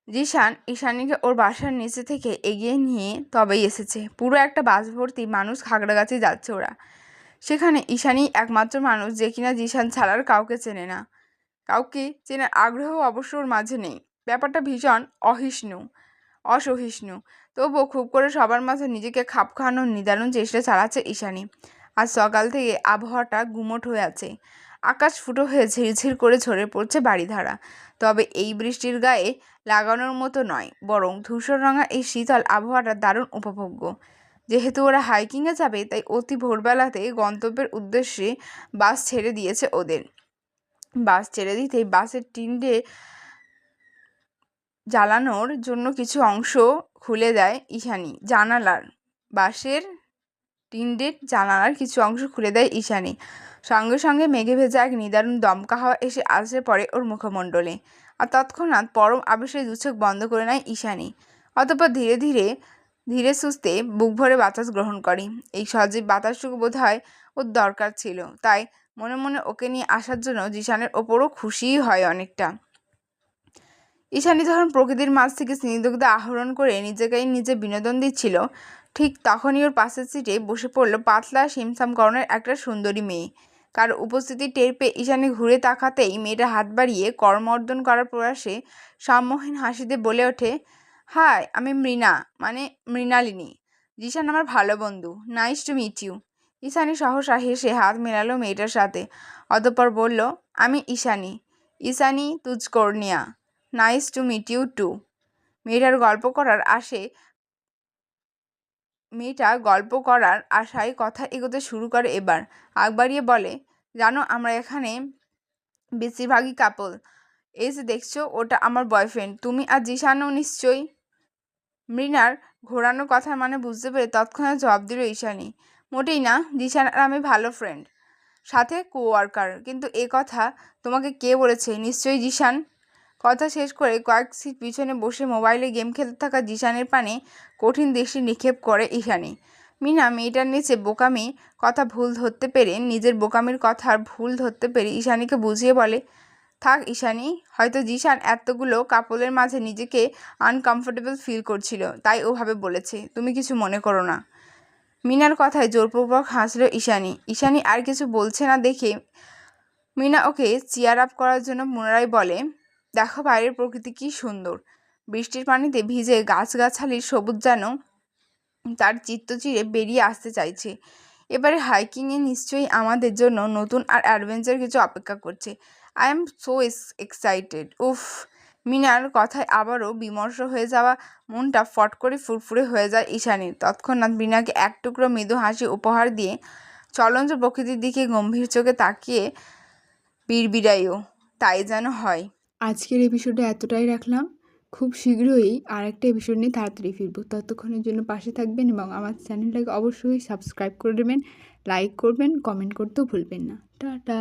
জিশান ঈশানীকে ওর বাসার নিচে থেকে এগিয়ে নিয়ে তবেই এসেছে। পুরো একটা বাস ভর্তি মানুষ খাগড়াগাছি যাচ্ছে ওরা। সেখানে ঈশানী একমাত্র মানুষ যে কিনা জিশান ছাড়ার কাউকে চেনে না। কাউকে চেনার আগ্রহ অবশ্য ওর মাঝে নেই। ব্যাপারটা ভীষণ অসহিষ্ণু। তবুও খুব করে সবার মাঝে নিজেকে খাপ খাওয়ানোর নিদারুণ চেষ্টা চালাচ্ছে ঈশানী। আজ সকাল থেকে আবহাওয়াটা গুমোট হয়ে আছে। আকাশ ফুটো হয়ে ঝিরঝির করে ঝরে পড়ছে বাড়িধারা। তবে এই বৃষ্টির গায়ে লাগানোর মতো নয়, বরং ধূসর রঙা এই শীতল আবহাওয়াটা দারুণ উপভোগ্য। যেহেতু ওরা হাইকিংয়ে যাবে, তাই অতি ভোরবেলাতে গন্তব্যের উদ্দেশ্যে বাস ছেড়ে দিয়েছে ওদের। বাস ছেড়ে দিতেই বাসের টিনটে জ্বালানোর জন্য কিছু অংশ খুলে দেয় ঈশানী। বাসের টিনটের জানালার কিছু অংশ খুলে দেয় ঈশানী। সঙ্গে সঙ্গে মেঘে ভেজা এক নিদারুণ দমকা হাওয়া এসে আছড়ে পড়ে ওর মুখমণ্ডলে। আর তৎক্ষণাৎ পরম আবেশে দুচোখ বন্ধ করে নেয় ঈশানী। অতঃপর ধীরে ধীরে ধীরে সুস্থে বুক ভরে বাতাস গ্রহণ করে। এই সজীব বাতাসটুকু বোধ হয় ওর দরকার ছিল, তাই মনে মনে ওকে নিয়ে আসার জন্য জিশানের ওপরও খুশিই হয় অনেকটা। ঈশানী যখন প্রকৃতির মাঝ থেকে স্নিগ্ধতা আহরণ করে নিজে বিনোদন দিচ্ছিল, ঠিক তখনই ওর পাশের সিটে বসে পড়ল পাতলা সিমসামকরণের একটা সুন্দরী মেয়ে। কারো উপস্থিতি টের পেয়ে ঈশানী ঘুরে তাকাতেই মেয়েটা হাত বাড়িয়ে করমর্দন করার প্রয়াসে সম্মোহীন হাসিতে বলে ওঠে, হাই, আমি মৃণালিনী। জিশান আমার ভালো বন্ধু। Nice to meet you. Ishani সহসা হেসে হাত মেলালো মেয়েটার সাথে। অতঃপর বলল, আমি ঈশানী তুজকর্নিয়া। Nice to meet you too. মেয়েটা গল্প করার আশায় কথা এগোতে শুরু করে। এবার আগ বাড়িয়ে বলে, জানো, আমরা এখানে বেশিরভাগই কাপল। এই যে দেখছো, ওটা আমার বয়ফ্রেন্ড। তুমি আর জিশানও নিশ্চয়ই। মৃণার ঘোরানো কথার মানে বুঝতে পেরে তৎক্ষণাৎ জবাব দিল ঈশানী, মোটেই না, জিশান আর আমি ভালো ফ্রেন্ড, সাথে কোওয়ার্কার। কিন্তু এ কথা তোমাকে কে বলেছে? নিশ্চয়ই জিশান। কথা শেষ করে কয়েক সিট পিছনে বসে মোবাইলে গেম খেলতে থাকা জিশানের পানে কঠিন দৃষ্টি নিক্ষেপ করে ঈশানী। মীনা মেয়েটার নিজের বোকামির কথার ভুল ধরতে পেরে ঈশানীকে বুঝিয়ে বলে, থাক ঈশানী, হয়তো জিশান এতগুলো কাপলের মাঝে নিজেকে আনকমফোর্টেবল ফিল করছিল, তাই ওভাবে বলেছে। তুমি কিছু মনে করো না। মীনার কথায় জোরপূর্বক হাসল ঈশানী আর কিছু বলছে না দেখে মীনা ওকে চিয়ার আপ করার জন্য পুনরায় বলে, দেখো বাইরের প্রকৃতি কি সুন্দর। বৃষ্টির পানিতে ভিজে গাছগাছালির সবুজ যেন তার চিত্ত চিরে বেরিয়ে আসতে চাইছে। এবারে হাইকিংয়ে নিশ্চয়ই আমাদের জন্য নতুন আর অ্যাডভেঞ্চার কিছু অপেক্ষা করছে। I am so excited. উফ। মীনার কথায় আবারও বিমর্ষ হয়ে যাওয়া মনটা ফট করে ফুরফুরে হয়ে যায় ঈশানীর। তৎক্ষণাৎ মীনাকে এক টুকরো মৃদু হাসি উপহার দিয়ে চলন্ত প্রকৃতির দিকে গম্ভীর চোখে তাকিয়ে বিড়বিড়াইও, তাই যেন হয়। আজকের এপিসোডে এতটাই রাখলাম। খুব শীঘ্রই আর একটা এপিসোড নিয়ে তাড়াতাড়ি ফিরবো। ততক্ষণের জন্য পাশে থাকবেন এবং আমার চ্যানেলটাকে অবশ্যই সাবস্ক্রাইব করে দেবেন, লাইক করবেন, কমেন্ট করতেও ভুলবেন না। টাটা।